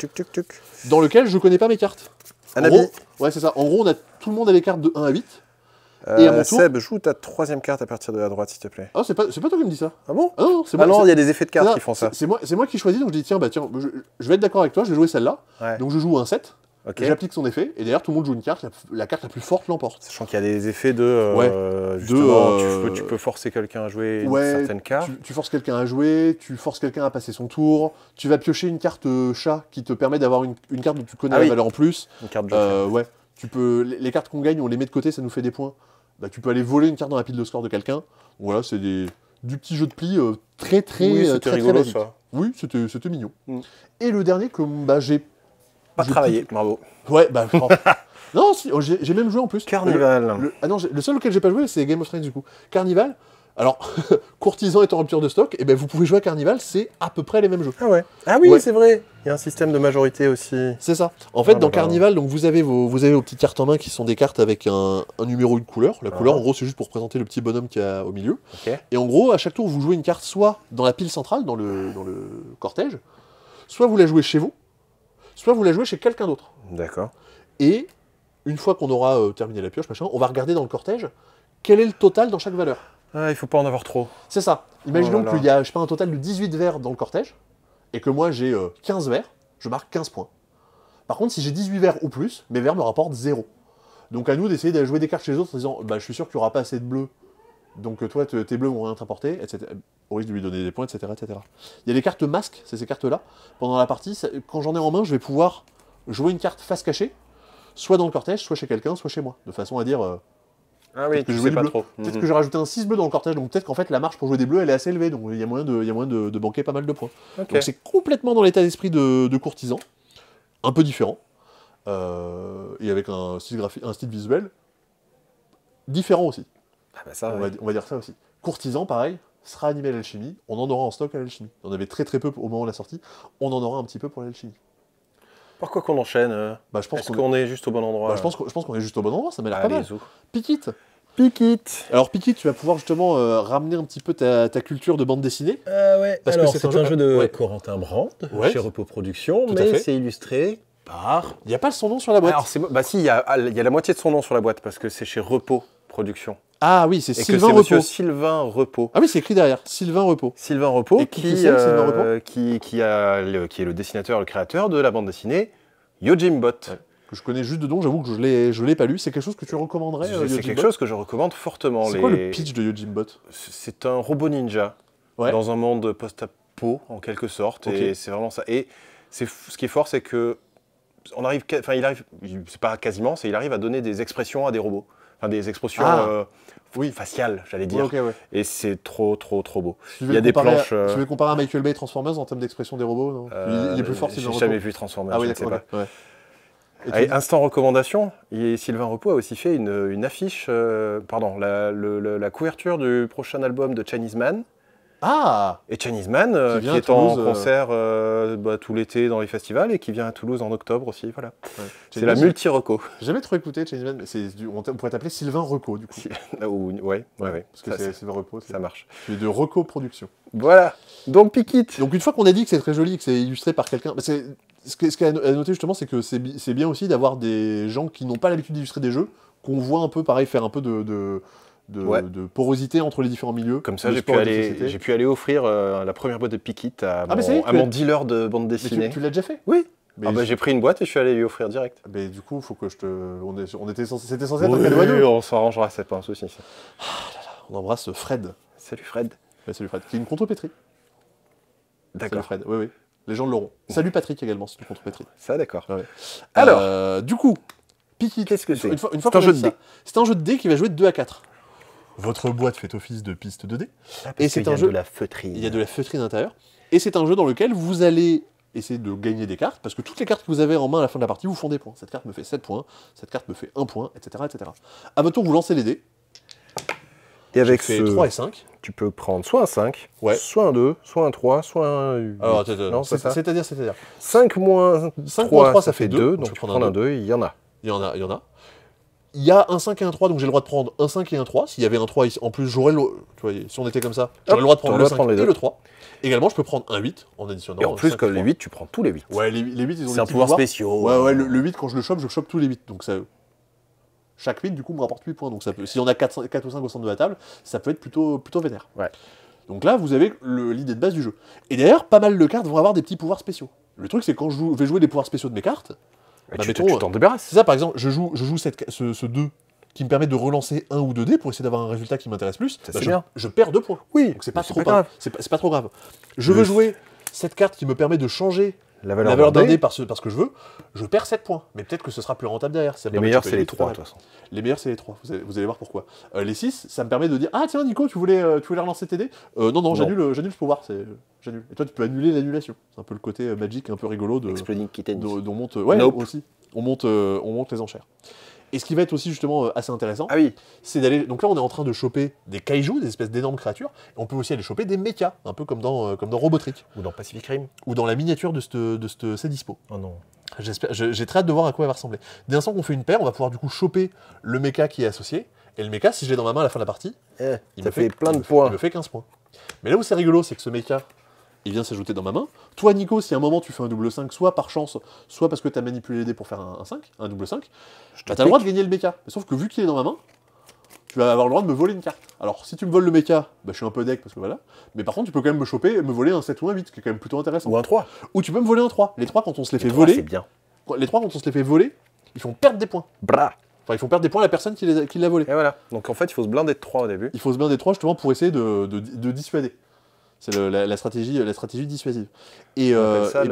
dans lequel je connais pas mes cartes. Anabi. Ouais, c'est ça. En gros, tout le monde a les cartes de 1 à 8. Et à mon tour... Seb, joue ta 3ème carte à partir de la droite, s'il te plaît. Ah, c'est pas toi qui me dis ça. Ah bon? Ah non, c'est moi. Ah non, il y a des effets de cartes qui font ça. C'est moi qui choisis, donc je dis tiens, je vais être d'accord avec toi, je vais jouer celle-là. Ouais. Donc je joue un 7. Okay. J'applique son effet, et d'ailleurs tout le monde joue une carte, la carte la plus forte l'emporte. Sachant qu'il y a des effets de... justement, tu peux forcer quelqu'un à jouer une certaine carte. Tu forces quelqu'un à jouer, tu forces quelqu'un à passer son tour, tu vas piocher une carte chat qui te permet d'avoir une carte dont tu connais la valeur en plus. Une carte joker. Ouais. Les cartes qu'on gagne, on les met de côté, ça nous fait des points. Tu peux aller voler une carte dans la pile de score de quelqu'un. Voilà, c'est du petit jeu de pli très rigolo, basique. ça. Oui, c'était mignon. Et le dernier que j'ai Pas travaillé, bravo. Ouais, bah. Non, si, j'ai même joué en plus. Carnival. Ah non, le seul auquel j'ai pas joué, c'est Game of Thrones du coup. Carnival. Alors, Courtisan est en rupture de stock, et ben vous pouvez jouer à Carnival, c'est à peu près les mêmes jeux. Ah ouais. Ah oui, Ouais. c'est vrai. Il y a un système de majorité aussi. C'est ça. En fait, Ah, dans bah, Carnival, donc vous avez vos petites cartes en main qui sont des cartes avec un numéro, une couleur. La couleur, en gros, c'est juste pour représenter le petit bonhomme qu'il y a au milieu. Ok. Et en gros, à chaque tour, vous jouez une carte soit dans la pile centrale, dans le cortège, soit vous la jouez chez vous, soit vous la jouez chez quelqu'un d'autre. D'accord. Et une fois qu'on aura terminé la pioche, machin, on va regarder dans le cortège quel est le total dans chaque valeur. Ah, il faut pas en avoir trop. C'est ça. Imaginons Oh là là. qu'il y a, je sais pas, un total de 18 verres dans le cortège, et que moi j'ai 15 verres, je marque 15 points. Par contre, si j'ai 18 verres ou plus, mes verres me rapportent 0. Donc à nous d'essayer de jouer des cartes chez les autres en disant, bah je suis sûr qu'il n'y aura pas assez de bleus, donc toi tes bleus vont rien t'apporter, etc. Au risque de lui donner des points, etc., etc. Il y a des cartes masques, c'est ces cartes-là. Pendant la partie, quand j'en ai en main, je vais pouvoir jouer une carte face cachée, soit dans le cortège, soit chez quelqu'un, soit chez moi. De façon à dire, Ah oui, que je tu jouais sais du pas bleu. trop. Peut-être que j'ai rajouté un 6 bleus dans le cortège, donc peut-être qu'en fait la marge pour jouer des bleus elle est assez élevée, donc il y a moyen de banquer pas mal de points. Ok. Donc c'est complètement dans l'état d'esprit de Courtisan, un peu différent, et avec un style visuel différent aussi. Ah bah ça, On va dire ça aussi. Courtisan, pareil, sera animé à l'alchimie, on en aura en stock à l'alchimie. On en avait très peu au moment de la sortie, on en aura un petit peu pour l'alchimie. Pourquoi qu'on enchaîne Bah, je pense Est-ce qu'on est juste au bon endroit bah, je pense qu'on est juste au bon endroit, ça m'a l'air pas mal. Allez, zou. Pikit. Pikit. Alors Pikit, tu vas pouvoir justement ramener un petit peu ta culture de bande dessinée. Ouais, Parce que alors c'est c'est un un jeu- jeu de ouais. Corentin Brandt, Ouais. chez Repos Productions, Tout à mais fait. c'est illustré par... Il n'y a pas son nom sur la boîte. Alors, bah si, il y a la moitié de son nom sur la boîte, parce que c'est chez Repos Productions. Ah oui, c'est Et Sylvain que c'est monsieur Repos. Sylvain Repos. Ah oui, c'est écrit derrière. Sylvain Repos. Sylvain Repos, Et qui c'est, Sylvain Repos qui est le dessinateur, le créateur de la bande dessinée Yojimbot. Ouais. Que je connais juste de nom, j'avoue que je l'ai pas lu. C'est quelque chose que tu recommanderais, C'est Yojimbot quelque chose que je recommande fortement. C'est quoi le pitch de Yojimbot? C'est un robot ninja Ouais. dans un monde post-apo, en quelque sorte, Ok. et c'est vraiment ça. Et ce qui est fort, c'est que c'est pas quasiment, il arrive à donner des expressions à des robots. Enfin, des expressions oui. faciales, j'allais dire. Ouais, ok, ouais. Et c'est trop beau. Tu Il y a des planches... Tu veux le comparer à Michael Bay Transformers en termes d'expression des robots, non il est plus fort, Sylvain J'ai Repos. jamais vu Transformers, Ah oui, je ne sais d'accord. pas. ok, ouais. Et Allez, tu- instant recommandation, Sylvain Repos a aussi fait une affiche, la couverture du prochain album de Chinese Man. Ah Et Chinese Man, Qui qui vient à est en Toulouse, concert tout l'été dans les festivals et qui vient à Toulouse en octobre aussi, voilà. Ouais. C'est la multi-reco. J'ai jamais trop écouté Chinese Man, on pourrait t'appeler Sylvain Reco, du coup. Ouais. Parce que Ça, c'est Sylvain Reco, ça marche. Tu es de Reco Production. Voilà, donc Pikit. Donc une fois qu'on a dit que c'est très joli, que c'est illustré par quelqu'un, bah, ce qu'il y a à noter justement, c'est que c'est bien aussi d'avoir des gens qui n'ont pas l'habitude d'illustrer des jeux, qu'on voit un peu, pareil, faire un peu de porosité entre les différents milieux. Comme ça, le j'ai sport et la société. pu aller offrir la première boîte de Pikit à mais ça y est, mon dealer de bande Mais dessinée. tu l'as déjà fait? Oui. Mais J'ai pris une boîte et je suis allé lui offrir direct. Mais du coup, faut que je te. C'était censé être un cadeau à deux. On s'arrangera, c'est pas un souci. Ça. On embrasse Fred. Salut Fred. Ouais, salut Fred. Qui est une contrepétrie. Salut D'accord. Fred. Oui. Les gens l'auront. Salut Patrick également, c'est une contrepétrie. Ça, d'accord. Ouais. Alors, du coup, Pikit. qu'est-ce que c'est? Une fois C'est qu'on un a jeu dit de ça, dés. c'est un jeu de dés qui va jouer de 2 à 4. Votre boîte fait office de piste de dés. Et c'est un jeu. de la feutrine. Il y a de la feutrine à l'intérieur. Et c'est un jeu dans lequel vous allez essayer de gagner des cartes, parce que toutes les cartes que vous avez en main à la fin de la partie vous font des points. Cette carte me fait 7 points, cette carte me fait 1 point, etc. etc. À votre tour, vous lancez les dés. Et avec J'ai fait 3 et 5. tu peux prendre soit un 5, Ouais. soit un 2, soit un 3, soit un 8. Alors, attends, non, c'est ça. c'est-à-dire. 5 moins 5 3, moins 3, ça fait 2, deux. donc je tu peux peux prendre prendre un 2, il y en a. Il y en a. Il y a un 5 et un 3, donc j'ai le droit de prendre un 5 et un 3. S'il y avait un 3 ici, en plus, j'aurais le. Tu vois, si on était comme ça, j'aurais le droit de prendre t'aurais le le droit de 5 prendre les et deux. le 3. Également, je peux prendre un 8 en additionnant. Et en plus, 5 comme et les 3. 8, tu prends tous les 8. Ouais, les 8, ils ont C'est des un petits pouvoir pouvoirs. spéciaux. Ouais, le 8, quand je chope tous les 8. Donc ça. Chaque 8, du coup, me rapporte 8 points. Donc ça peut. Si on a 4 ou 5 au centre de la table, ça peut être plutôt vénère. Ouais. Donc là, vous avez l'idée de base du jeu. Et d'ailleurs, pas mal de cartes vont avoir des petits pouvoirs spéciaux. Le truc, c'est que quand je vais jouer des pouvoirs spéciaux de mes cartes, Et bah, tu mettons, t'en débarrasses. c'est ça, par exemple, je joue ce 2 qui me permet de relancer 1 ou 2 dés pour essayer d'avoir un résultat qui m'intéresse plus. Ça, Bah, c'est je, bien. je perds 2 points. Oui, Donc c'est pas mais trop grave. C'est pas trop grave. Je veux jouer cette carte qui me permet de changer La la valeur d'un dé parce que je veux, je perds 7 points. Mais peut-être que ce sera plus rentable derrière. Ça me Les permet de meilleurs, choper c'est les vite, 3, pas de mal. toute façon. Les meilleurs, c'est les 3. Vous allez voir pourquoi. Les 6, ça me permet de dire ah tiens Nico, tu voulais relancer tes dés. Non, j'annule ce pouvoir. J'annule. Et toi, tu peux annuler l'annulation. C'est un peu le côté magique, un peu rigolo de. Exploding Kittens. dont on monte. Ouais, Nope. aussi. On monte les enchères. Et ce qui va être aussi justement assez intéressant, Ah oui. c'est d'aller. Donc là, on est en train de choper des kaijus, des espèces d'énormes créatures. Et on peut aussi aller choper des mechas, un peu comme dans Robotrick, Ou dans Pacific Rim. ou dans la miniature de cette dispo. Oh non. J'ai très hâte de voir à quoi elle va ressembler. Dès l'instant qu'on fait une paire, on va pouvoir du coup choper le mecha qui est associé. Et le mecha, si je l'ai dans ma main à la fin de la partie, il ça me fait plein de il points. me fait 15 points. Mais là où c'est rigolo, c'est que ce mecha, il vient s'ajouter dans ma main. Toi, Nico, si à un moment tu fais un double 5, soit par chance, soit parce que tu as manipulé les dés pour faire un 5, un double 5, tu as le droit de gagner le mecha. Mais sauf que vu qu'il est dans ma main, tu vas avoir le droit de me voler une carte. Alors, si tu me voles le mecha, bah, je suis un peu deck parce que voilà. Mais par contre, tu peux quand même me choper et me voler un 7 ou un 8, ce qui est quand même plutôt intéressant. Ou un 3. Ou tu peux me voler un 3. Les 3, quand on se les fait C'est voler, bien. les 3, quand on se les fait voler, ils font perdre des points. Bra. Enfin, ils font perdre des points à la personne qui l'a volé. Et voilà. Donc en fait, il faut se blinder de 3 au début. Il faut se blinder des 3 justement pour essayer de dissuader. C'est la stratégie dissuasive. Et, On appelle ça et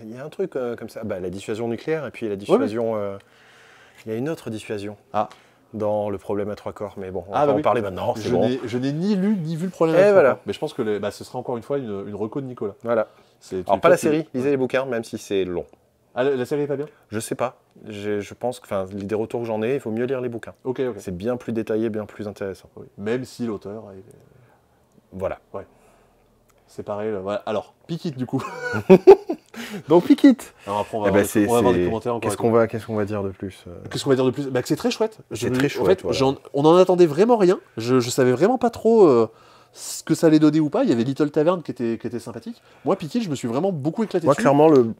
il y a un truc comme ça. Bah, la dissuasion nucléaire et puis la dissuasion. Il y a une autre dissuasion. Ah. Dans le problème à 3 corps. Mais bon, on Ah, va bah en parler maintenant. C'est je bon. n'ai ni lu ni vu le problème. Et avec voilà. ça. Mais je pense que ce sera encore une fois une reco de Nicolas. Voilà. C'est- Alors pas la tu- série, lisez les bouquins, même si c'est long. Ah, la série est pas bien. Je sais pas. Je pense que, enfin, des retours que j'en ai, il faut mieux lire les bouquins. Ok. C'est bien plus détaillé, bien plus intéressant. Oui. Même si l'auteur est Voilà. séparé. Voilà. Alors, Pikit du coup. Donc Pikit. Alors après, on Eh va ben, on va avoir des commentaires encore. Qu'est-ce qu'on va dire de plus Qu'est-ce qu'on va dire de plus? Bah, que c'est très chouette. C'est très chouette, En fait, voilà. on en attendait vraiment rien. Je savais vraiment pas trop ce que ça allait donner ou pas. Il y avait Little Tavern qui était sympathique. Moi, Pikit, je me suis vraiment beaucoup éclaté Moi, dessus. clairement, le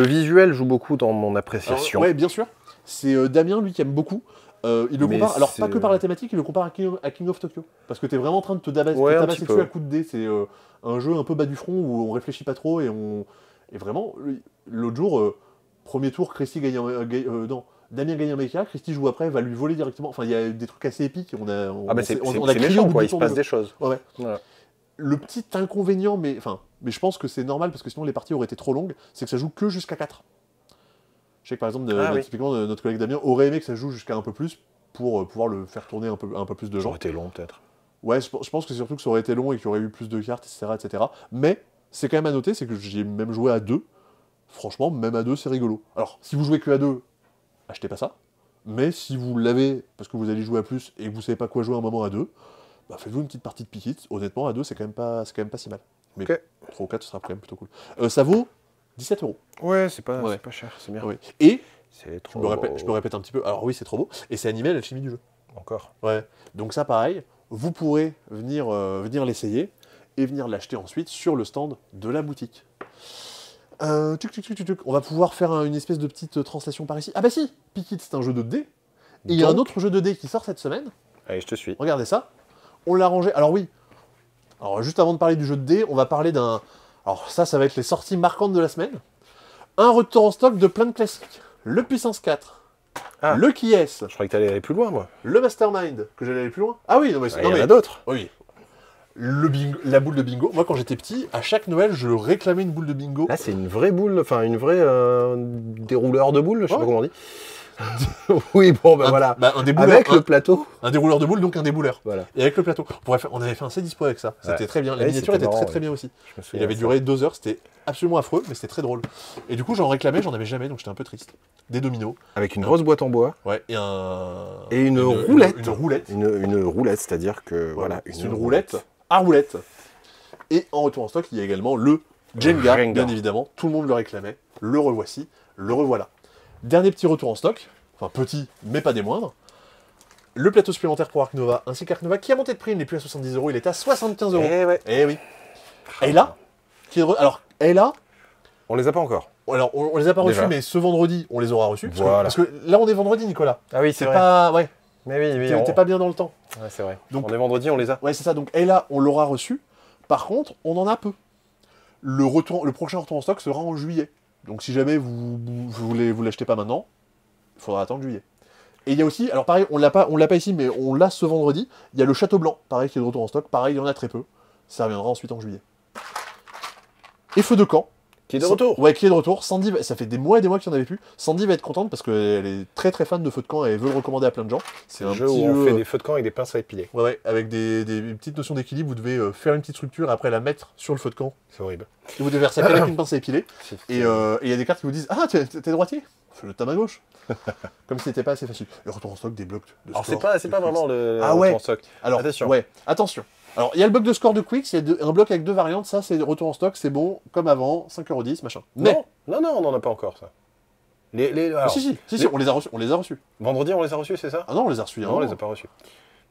visuel joue beaucoup dans mon appréciation. Ouais, bien sûr. C'est Damien, lui, qui aime beaucoup. Il le Mais compare, alors c'est- pas que par la thématique, il le compare à King of Tokyo. Parce que t'es vraiment en train de te Ouais, un tabasser petit dessus peu. à coups de dés. C'est un jeu un peu bas du front où on réfléchit pas trop et vraiment, l'autre jour, premier tour, Damien gagne un mecha, Christy joue après, va lui voler directement. Enfin, il y a des trucs assez épiques. Ah bah c'est on a crié méchant, au bout quoi. du Il se tour passe de des choses. jeu. Ouais. Voilà. Le petit inconvénient, mais je pense que c'est normal parce que sinon les parties auraient été trop longues, c'est que ça joue que jusqu'à 4. Je sais que par exemple, Oui. typiquement, notre collègue Damien aurait aimé que ça joue jusqu'à un peu plus pour pouvoir le faire tourner un peu plus de Ça gens. aurait été long, peut-être. Ouais, je pense que surtout que ça aurait été long et qu'il y aurait eu plus de cartes, etc. Mais c'est quand même à noter, c'est que j'ai même joué à 2. Franchement, même à 2, c'est rigolo. Alors, si vous jouez que à 2, achetez pas ça. Mais si vous l'avez parce que vous allez jouer à plus et que vous savez pas quoi jouer à un moment à 2, bah faites-vous une petite partie de Pikit. Honnêtement, à 2, c'est quand même pas si mal. Mais Ok. 3 ou 4, ce sera quand même plutôt cool. Ça vaut 17 €. Ouais, c'est pas cher, c'est bien. Ouais. Et, C'est je trop me répète un petit peu, alors oui, c'est trop beau, et c'est animé à l'alchimie du jeu. Encore. Ouais. Donc ça, pareil, vous pourrez venir l'essayer et venir l'acheter ensuite sur le stand de la boutique. On va pouvoir faire une espèce de petite translation par ici. Ah bah si, Pikit, c'est un jeu de dés. Et il y a un autre jeu de dés qui sort cette semaine. Allez, je te suis. Regardez ça. On l'a rangé. Alors oui. Alors juste avant de parler du jeu de dés, on va parler d'un... Alors ça va être les sorties marquantes de la semaine. Un retour en stock de plein de classiques. Le Puissance 4. Ah. Le Qui est-ce. Je croyais que t'allais aller plus loin, moi. Le Mastermind. Que j'allais aller plus loin. Ah oui, non mais... Il y en a d'autres. Oui. Le bingo, la boule de bingo. Moi, quand j'étais petit, à chaque Noël, je réclamais une boule de bingo. Là, c'est une vraie boule, enfin, une vraie dérouleur de boules, je sais Ouais. pas comment on dit. Oui, bon, ben voilà. Un débouleur. Avec le plateau. Un dérouleur de boules, donc un débouleur. Voilà. Et avec le plateau. On avait fait un C-Dispo avec ça. C'était Ouais. très bien. La Ouais, miniature c'était était marrant, très ouais. bien aussi. Je me Il souviens avait de ça. duré 2 heures. C'était absolument affreux, mais c'était très drôle. Et du coup, j'en réclamais, j'en avais jamais, donc j'étais un peu triste. Des dominos. Avec une grosse boîte en bois. Ouais. Et Et une roulette. Une roulette. Une roulette, c'est-à-dire que, voilà. C'est une roulette à roulette. Et en retour en stock, il y a également le Jenga, Jenga. bien évidemment. Tout le monde le réclamait. Le revoici, le revoilà. Dernier petit retour en stock. Enfin, petit, mais pas des moindres. Le plateau supplémentaire pour Ark Nova, ainsi qu'Ark Nova, qui a monté de prix, il n'est plus à 70 €, il est à 75 €. Eh ouais. Eh oui. Et là, On les a pas encore. alors on les a pas reçus, Déjà. mais ce vendredi, on les aura reçus. Voilà. Parce que là, on est vendredi, Nicolas. Ah oui, C'est pas... Ouais, Mais oui, t'es pas bien dans le temps. Ouais, c'est vrai. Donc- On est vendredi, on les a. Ouais, c'est ça. Donc, et là, on l'aura reçu. Par contre, on en a peu. Le prochain retour en stock sera en juillet. Donc, si jamais vous l'achetez pas maintenant, il faudra attendre juillet. Et il y a aussi, alors pareil, on l'a pas ici, mais on l'a ce vendredi. Il y a le Château Blanc, pareil, qui est de retour en stock. Pareil, il y en a très peu. Ça reviendra ensuite en juillet. Et Feu de camp. Qui est de retour. Ouais, qui est de retour. Sandy, ça fait des mois et des mois qu'il n'y en avait plus. Sandy va être contente parce qu'elle est très très fan de feu de camp et elle veut le recommander à plein de gens. C'est un jeu où on fait des feux de camp avec des pinces à épiler. Ouais, avec des petites notions d'équilibre. Vous devez faire une petite structure et après la mettre sur le feu de camp. C'est horrible. Et vous devez faire ça avec une pince à épiler. Et il y a des cartes qui vous disent ah, t'es droitier? Fais-le ta main gauche. Comme si c'était pas assez facile. Et retour en stock des blocs de score. Alors c'est pas vraiment le ah ouais. retour en stock. Alors attention. Ouais, attention. Alors il y a le bloc de score de Quicks, il y a un bloc avec 2 variantes, ça c'est retour en stock, c'est bon, comme avant, 5,10€, machin. Mais non, on n'en a pas encore ça. Alors, si, on les a reçus. Vendredi on les a reçus, c'est ça? Ah non, on les a reçus. Non, on les a pas reçus.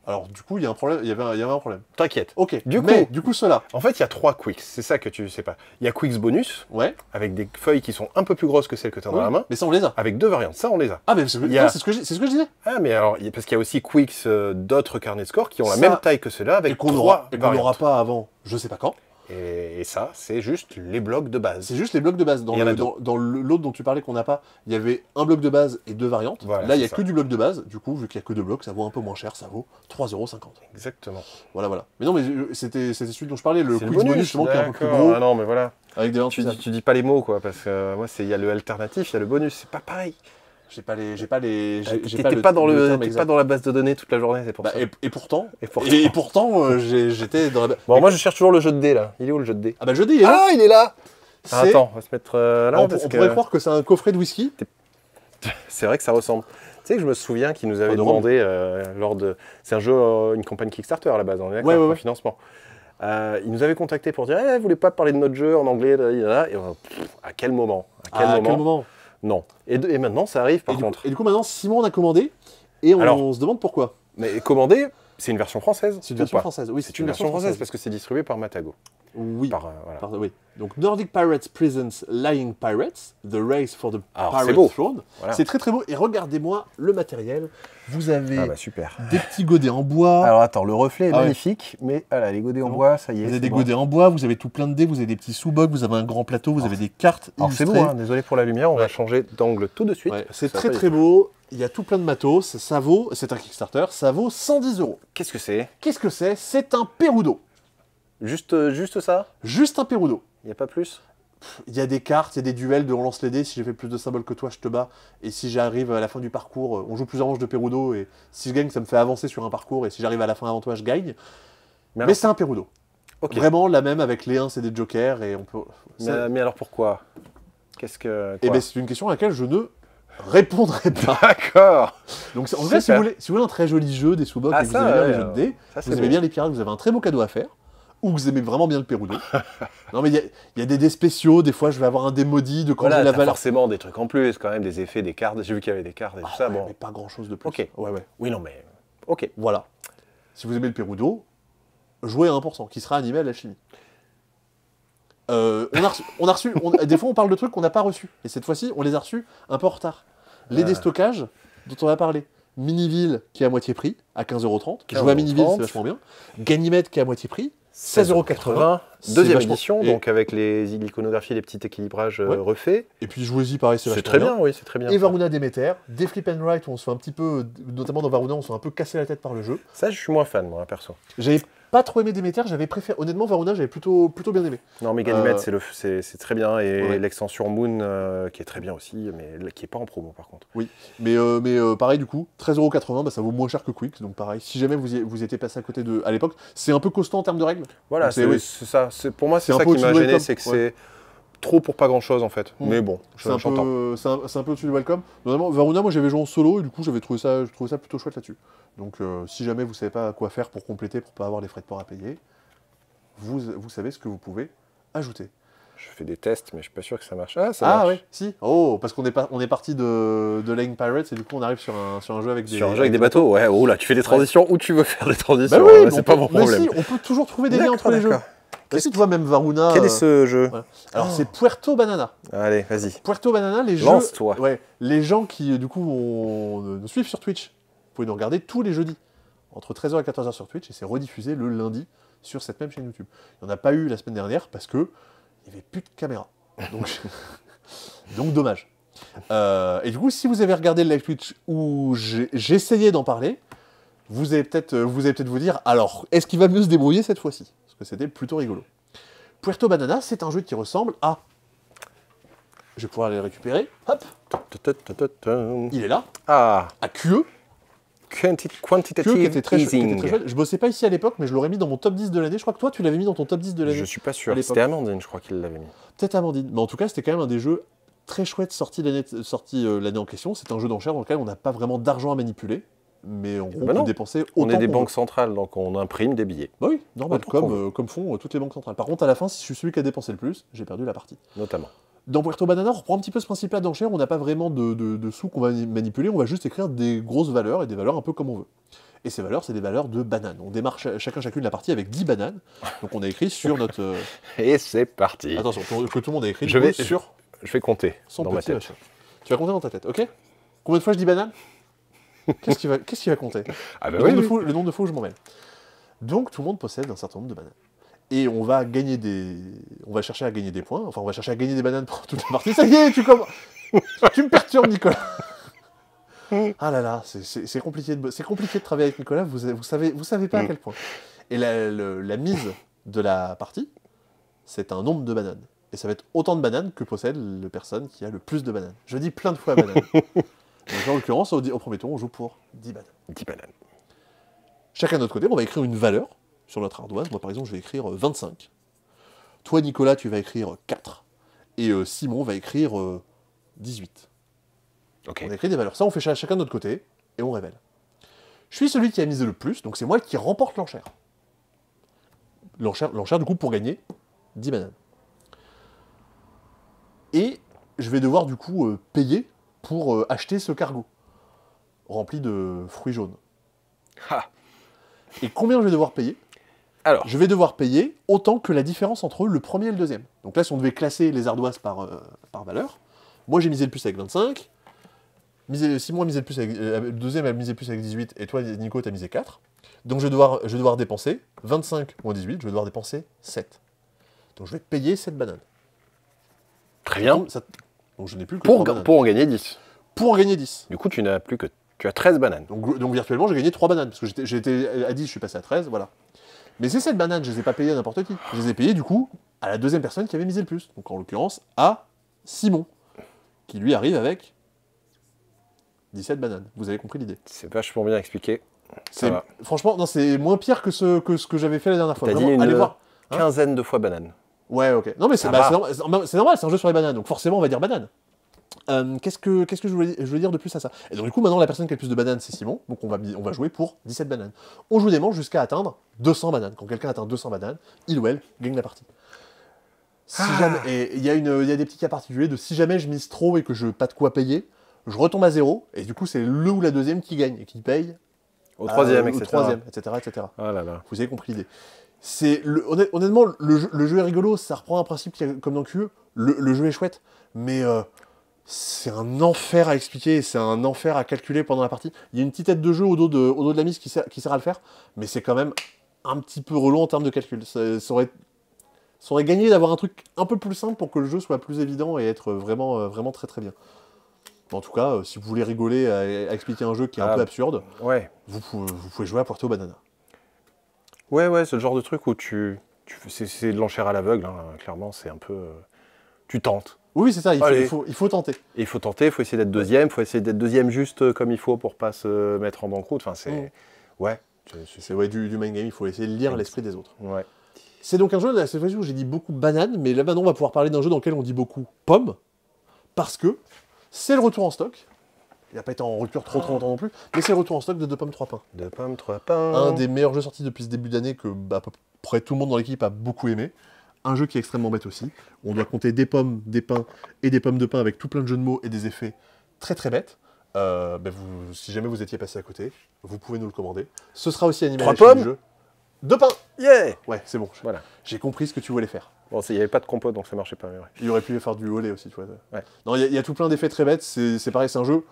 Alors du coup, il y a un problème, il y avait un problème. T'inquiète. Ok. Du coup, ceux-là. En fait, il y a 3 Quicks, c'est ça que tu sais pas. Il y a Quicks bonus, ouais, avec des feuilles qui sont un peu plus grosses que celles que tu as dans la main. Mais ça, on les a. Avec 2 variantes, ça on les a. Ah, mais c'est ce que je disais. Ah, mais alors, parce qu'il y a aussi Quicks d'autres carnets de score qui ont la même taille que ceux-là, avec 3 variantes. Et qu'on n'aura pas avant, je sais pas quand. Et ça, c'est juste les blocs de base. C'est juste les blocs de base. Dans l'autre dont tu parlais qu'on n'a pas, il y avait un bloc de base et 2 variantes. Voilà, là, il n'y a que du bloc de base. Du coup, vu qu'il n'y a que 2 blocs, ça vaut un peu moins cher. Ça vaut 3,50€. Exactement. Voilà. Mais non, mais c'était celui dont je parlais, le Quick bonus, justement, qui est un peu plus gros. Ah non, mais voilà. Avec des tu dis pas les mots, quoi, parce que moi, il y a le alternatif, il y a le bonus, c'est pas pareil. J'ai pas les. T'es pas dans la base de données toute la journée, c'est pour ça. Et pourtant, j'étais dans la. Bon, moi je cherche toujours le jeu de dés là. Il est où le jeu de dés? Ah bah le jeu de dés, il est là. Ah, il est là. Attends, on va se mettre là. On pourrait croire que c'est un coffret de whisky. C'est vrai que ça ressemble. Tu sais que je me souviens qu'il nous avait demandé lors de. C'est un jeu, une campagne Kickstarter à la base, on est d'accord, pour le financement. Il nous avait contacté pour dire vous voulez pas parler de notre jeu en anglais et à quel moment? À quel moment? Non. Et maintenant, ça arrive par contre. Et du coup, maintenant, Simon, on a commandé et on se demande pourquoi. Mais commandé, c'est une version française. C'est une version française, oui. C'est une version française parce que c'est distribué par Matago. Oui. Oui. Donc, Nordic Pirates presents Lying Pirates, The Race for the Pirate Throne. Voilà. C'est très très beau. Et regardez-moi le matériel. Vous avez super. Des petits godets en bois. Alors attends, le reflet est magnifique, mais voilà, les godets en bois, ça y est. Vous avez des godets en bois, vous avez tout plein de dés, vous avez des petits sous-bocs, vous avez un grand plateau, vous avez des cartes. Alors c'est beau, hein, désolé pour la lumière, on va changer d'angle tout de suite. C'est très très beau. Il y a tout plein de matos. C'est un Kickstarter, ça vaut 110€. Qu'est-ce que c'est? C'est un Perudo. Juste ça? Juste un Perudo. Il n'y a pas plus? Il y a des cartes, il y a des duels de on lance les dés, si j'ai fait plus de symboles que toi, je te bats. Et si j'arrive à la fin du parcours, on joue plusieurs manches de Perudo, et si je gagne, ça me fait avancer sur un parcours, et si j'arrive à la fin avant toi, je gagne. Mais c'est un Perudo. Okay. Vraiment la même avec les 1, c'est des jokers, et on peut... Mais alors pourquoi? Eh bien, c'est une question à laquelle je ne répondrai pas. D'accord. Donc en vrai, si vous voulez un très joli jeu, des sous-bocs, et que vous aimez bien les jeux de dés, vous aimez bien les pirates, vous avez un très beau cadeau à faire. Ou vous aimez vraiment bien le Perudo. Non mais il y a des dés spéciaux, des fois je vais avoir un dé maudit de quand j'ai la valeur. Forcément des trucs en plus, quand même, des effets, des cartes. J'ai vu qu'il y avait des cartes et tout ça. Bon. Mais pas grand chose de plus. Ok. Ouais. Oui, non mais. Ok. Voilà. Si vous aimez le Perudo, jouez à 1%, qui sera animé à l'alchimie. On a reçu. Des fois on parle de trucs qu'on n'a pas reçus. Et cette fois-ci, on les a reçus un peu en retard. Les déstockages dont on va parler. Miniville qui est à moitié prix, à 15,30€. Jouer à Miniville, c'est vachement bien. Ganymede qui est à moitié prix. 16,80€. Deuxième édition, donc avec l'iconographie et les petits équilibrages refaits. Et puis jouez-y, pareil, c'est très bien. Oui, c'est très bien. Et Varuna Demeter, des flip and write où on se fait un petit peu, notamment dans Varuna, on se fait un peu casser la tête par le jeu. Ça, je suis moins fan, moi, perso. J'avais pas trop aimé Demeter, j'avais préféré. Honnêtement, Varuna, j'avais plutôt bien aimé. Non, mais Ganymede, c'est très bien. Et l'extension Moon, qui est très bien aussi, mais qui est pas en promo par contre. Oui, mais pareil, du coup, 13,80€, ça vaut moins cher que Quick. Donc pareil, si jamais vous étiez passé à côté de. À l'époque, c'est un peu costaud en termes de règles. Voilà, c'est ça. Pour moi, c'est ça qui m'a gêné, c'est que c'est trop pour pas grand chose en fait. Mais bon, j'entends. C'est un peu au-dessus du welcome. Normalement, Varuna, moi j'avais joué en solo et du coup, j'avais trouvé ça plutôt chouette là-dessus. Donc si jamais vous savez pas quoi faire pour compléter, pour pas avoir les frais de port à payer, vous savez ce que vous pouvez ajouter. Je fais des tests, mais je suis pas sûr que ça marche. Ah, ça marche. Ah ouais, si. Oh, parce qu'on est parti de Lying Pirates et du coup on arrive sur un jeu avec des... Sur un jeu avec des bateaux, ouais. Oh là, tu fais des transitions où tu veux faire des transitions. Bah oui, c'est pas mon problème. Mais si, on peut toujours trouver des liens entre les jeux. Qu'est-ce que tu vois, même Varuna... Quel est ce jeu? Voilà. Alors c'est Puerto Banana. Allez, vas-y. Puerto Banana, les jeux... Lance-toi. Ouais, les gens qui, du coup, nous suivent sur Twitch, vous pouvez nous regarder tous les jeudis, entre 13h et 14h sur Twitch, et c'est rediffusé le lundi sur cette même chaîne YouTube. Il n'y en a pas eu la semaine dernière parce que il n'y avait plus de caméra. Donc dommage. Et du coup, si vous avez regardé le live Twitch où j'essayais d'en parler, vous allez peut-être vous dire, alors, est-ce qu'il va mieux se débrouiller cette fois-ci? Parce que c'était plutôt rigolo. Puerto Banana, c'est un jeu qui ressemble à Je vais pouvoir aller le récupérer. Hop, il est là, Ah, à QE. quantitative QE qui était très easing. chouette. Je bossais pas ici à l'époque, mais je l'aurais mis dans mon top 10 de l'année. Je crois que toi, tu l'avais mis dans ton top 10 de l'année. Je suis pas sûr. à l'époque. C'était Amandine, je crois qu'il l'avait mis. Peut-être Amandine. Mais en tout cas, c'était quand même un des jeux très chouettes sortis l'année en question. C'est un jeu d'enchères dans lequel on n'a pas vraiment d'argent à manipuler. Mais en gros, on peut dépenser autant On est des qu'on banques veut. centrales, donc on imprime des billets, Bah oui, normal, Autant qu'on comme font toutes les banques centrales. Par contre, à la fin, si je suis celui qui a dépensé le plus, j'ai perdu la partie. notamment. Dans Puerto Banana, on reprend un petit peu ce principe-là d'enchères. On n'a pas vraiment de sous qu'on va manipuler. On va juste écrire des grosses valeurs et des valeurs un peu comme on veut. Et ces valeurs, c'est des valeurs de bananes. On démarre chacune la partie avec 10 bananes. Donc on a écrit sur notre... Et c'est parti. Attention, que tout le monde a écrit Je vais- sur Je vais compter son dans ma petit tête. machin. Tu vas compter dans ta tête, ok? Combien de fois je dis banane? Qu'est-ce qui va compter? Ah bah Le oui, nombre de oui. fois- le nombre de fois où je m'en mêle. Donc tout le monde possède un certain nombre de bananes. Et on va chercher à gagner des points. Enfin, on va chercher à gagner des bananes pour toute la partie. Ça y est, tu me perturbes, Nicolas. Ah là là, c'est compliqué de travailler avec Nicolas. Vous savez pas à quel point. Et la mise de la partie, c'est un nombre de bananes. Et ça va être autant de bananes que possède la personne qui a le plus de bananes. Je dis plein de fois bananes. Donc, en l'occurrence, au premier tour, on joue pour 10 bananes. 10 bananes. Chacun de notre côté, on va écrire une valeur sur notre ardoise. Moi, par exemple, je vais écrire 25. Toi, Nicolas, tu vas écrire 4. Et Simon va écrire 18. Ok. On écrit des valeurs. Ça, on fait chacun de notre côté et on révèle. Je suis celui qui a misé le plus, donc c'est moi qui remporte l'enchère. L'enchère, du coup, pour gagner 10 bananes. Et je vais devoir, du coup, payer pour acheter ce cargo rempli de fruits jaunes. Ah. Et combien je vais devoir payer? Alors, Je vais devoir payer autant que la différence entre le premier et le deuxième. Donc là, si on devait classer les ardoises par valeur, moi j'ai misé le plus avec 25, Simon a misé le plus avec... le deuxième a misé le plus avec 18, et toi, Nico, t'as misé 4. Donc je vais devoir dépenser 25 moins 18, je vais devoir dépenser 7. Donc je vais payer 7 bananes. très bien. Donc je n'ai plus que 3 bananes. Pour en gagner 10. Pour en gagner 10. Du coup, tu n'as plus que... Tu as 13 bananes. Donc virtuellement, j'ai gagné 3 bananes, parce que j'étais à 10, je suis passé à 13, voilà. Mais ces 7 bananes, je les ai pas payées à n'importe qui. Je les ai payées, du coup, à la deuxième personne qui avait misé le plus. Donc en l'occurrence, à Simon, qui lui arrive avec 17 bananes. Vous avez compris l'idée. C'est vachement bien expliqué. Ça va. Franchement, non, c'est moins pire que ce que j'avais fait la dernière fois. T'as dit Vraiment, allez voir. Hein, quinzaine de fois banane. ouais, ok. Non, mais c'est Ça va. normal, c'est un jeu sur les bananes, donc forcément, on va dire banane. Qu'est-ce que je voulais dire de plus à ça? Et donc du coup, maintenant, la personne qui a le plus de bananes, c'est Simon, donc on va jouer pour 17 bananes. On joue des manches jusqu'à atteindre 200 bananes. Quand quelqu'un atteint 200 bananes, il ou elle gagne la partie. Si jamais, et il y a des petits cas particuliers de si jamais je mise trop et que je n'ai pas de quoi payer, je retombe à 0, et du coup, c'est le ou la deuxième qui gagne, et qui paye Au troisième, etc. Au troisième, etc., etc. Oh là là. Vous avez compris l'idée. Honnêtement, le jeu est rigolo, ça reprend un principe comme dans QE. Le jeu est chouette, mais c'est un enfer à expliquer, et c'est un enfer à calculer pendant la partie. Il y a une petite aide de jeu au dos de la mise qui sert à le faire, mais c'est quand même un petit peu relou en termes de calcul. Ça aurait gagné d'avoir un truc un peu plus simple pour que le jeu soit plus évident et être vraiment, vraiment très très bien. En tout cas, si vous voulez rigoler à expliquer un jeu qui est un peu absurde, Ouais. vous pouvez jouer à Puerto Banana. Ouais, c'est le genre de truc où c'est de l'enchère à l'aveugle, hein. Clairement, c'est un peu... tu tentes. Oui, c'est ça, il Allez. faut tenter. Et il faut tenter, il faut essayer d'être deuxième, il faut essayer d'être deuxième juste comme il faut pour pas se mettre en banqueroute. Enfin, c'est... Ouais. C'est du mind game, il faut essayer de lire l'esprit des autres. Ouais. C'est donc un jeu, cette fois-ci, où j'ai dit beaucoup banane, mais là maintenant on va pouvoir parler d'un jeu dans lequel on dit beaucoup pomme, parce que c'est le retour en stock. Il n'a pas été en rupture trop longtemps non plus, mais c'est le retour en stock de 2 pommes 3 pains. 2 pommes, 3 pains. Un des meilleurs jeux sortis depuis ce début d'année que à peu près tout le monde dans l'équipe a beaucoup aimé. Un jeu qui est extrêmement bête aussi. On doit compter des pommes, des pains et des pommes de pain avec tout plein de jeux de mots et des effets très très bêtes. Si jamais vous étiez passé à côté, vous pouvez nous le commander. Ce sera aussi animé à 3 l'échelle pommes du jeu. 2 pains. Yeah. Ouais, c'est bon. Voilà. J'ai compris ce que tu voulais faire. Bon, il n'y avait pas de compote, donc ça marchait pas. Mais ouais. Il aurait pu faire du olé aussi, tu vois. Ouais. Non, il y a tout plein d'effets très bêtes. C'est pareil, c'est un jeu.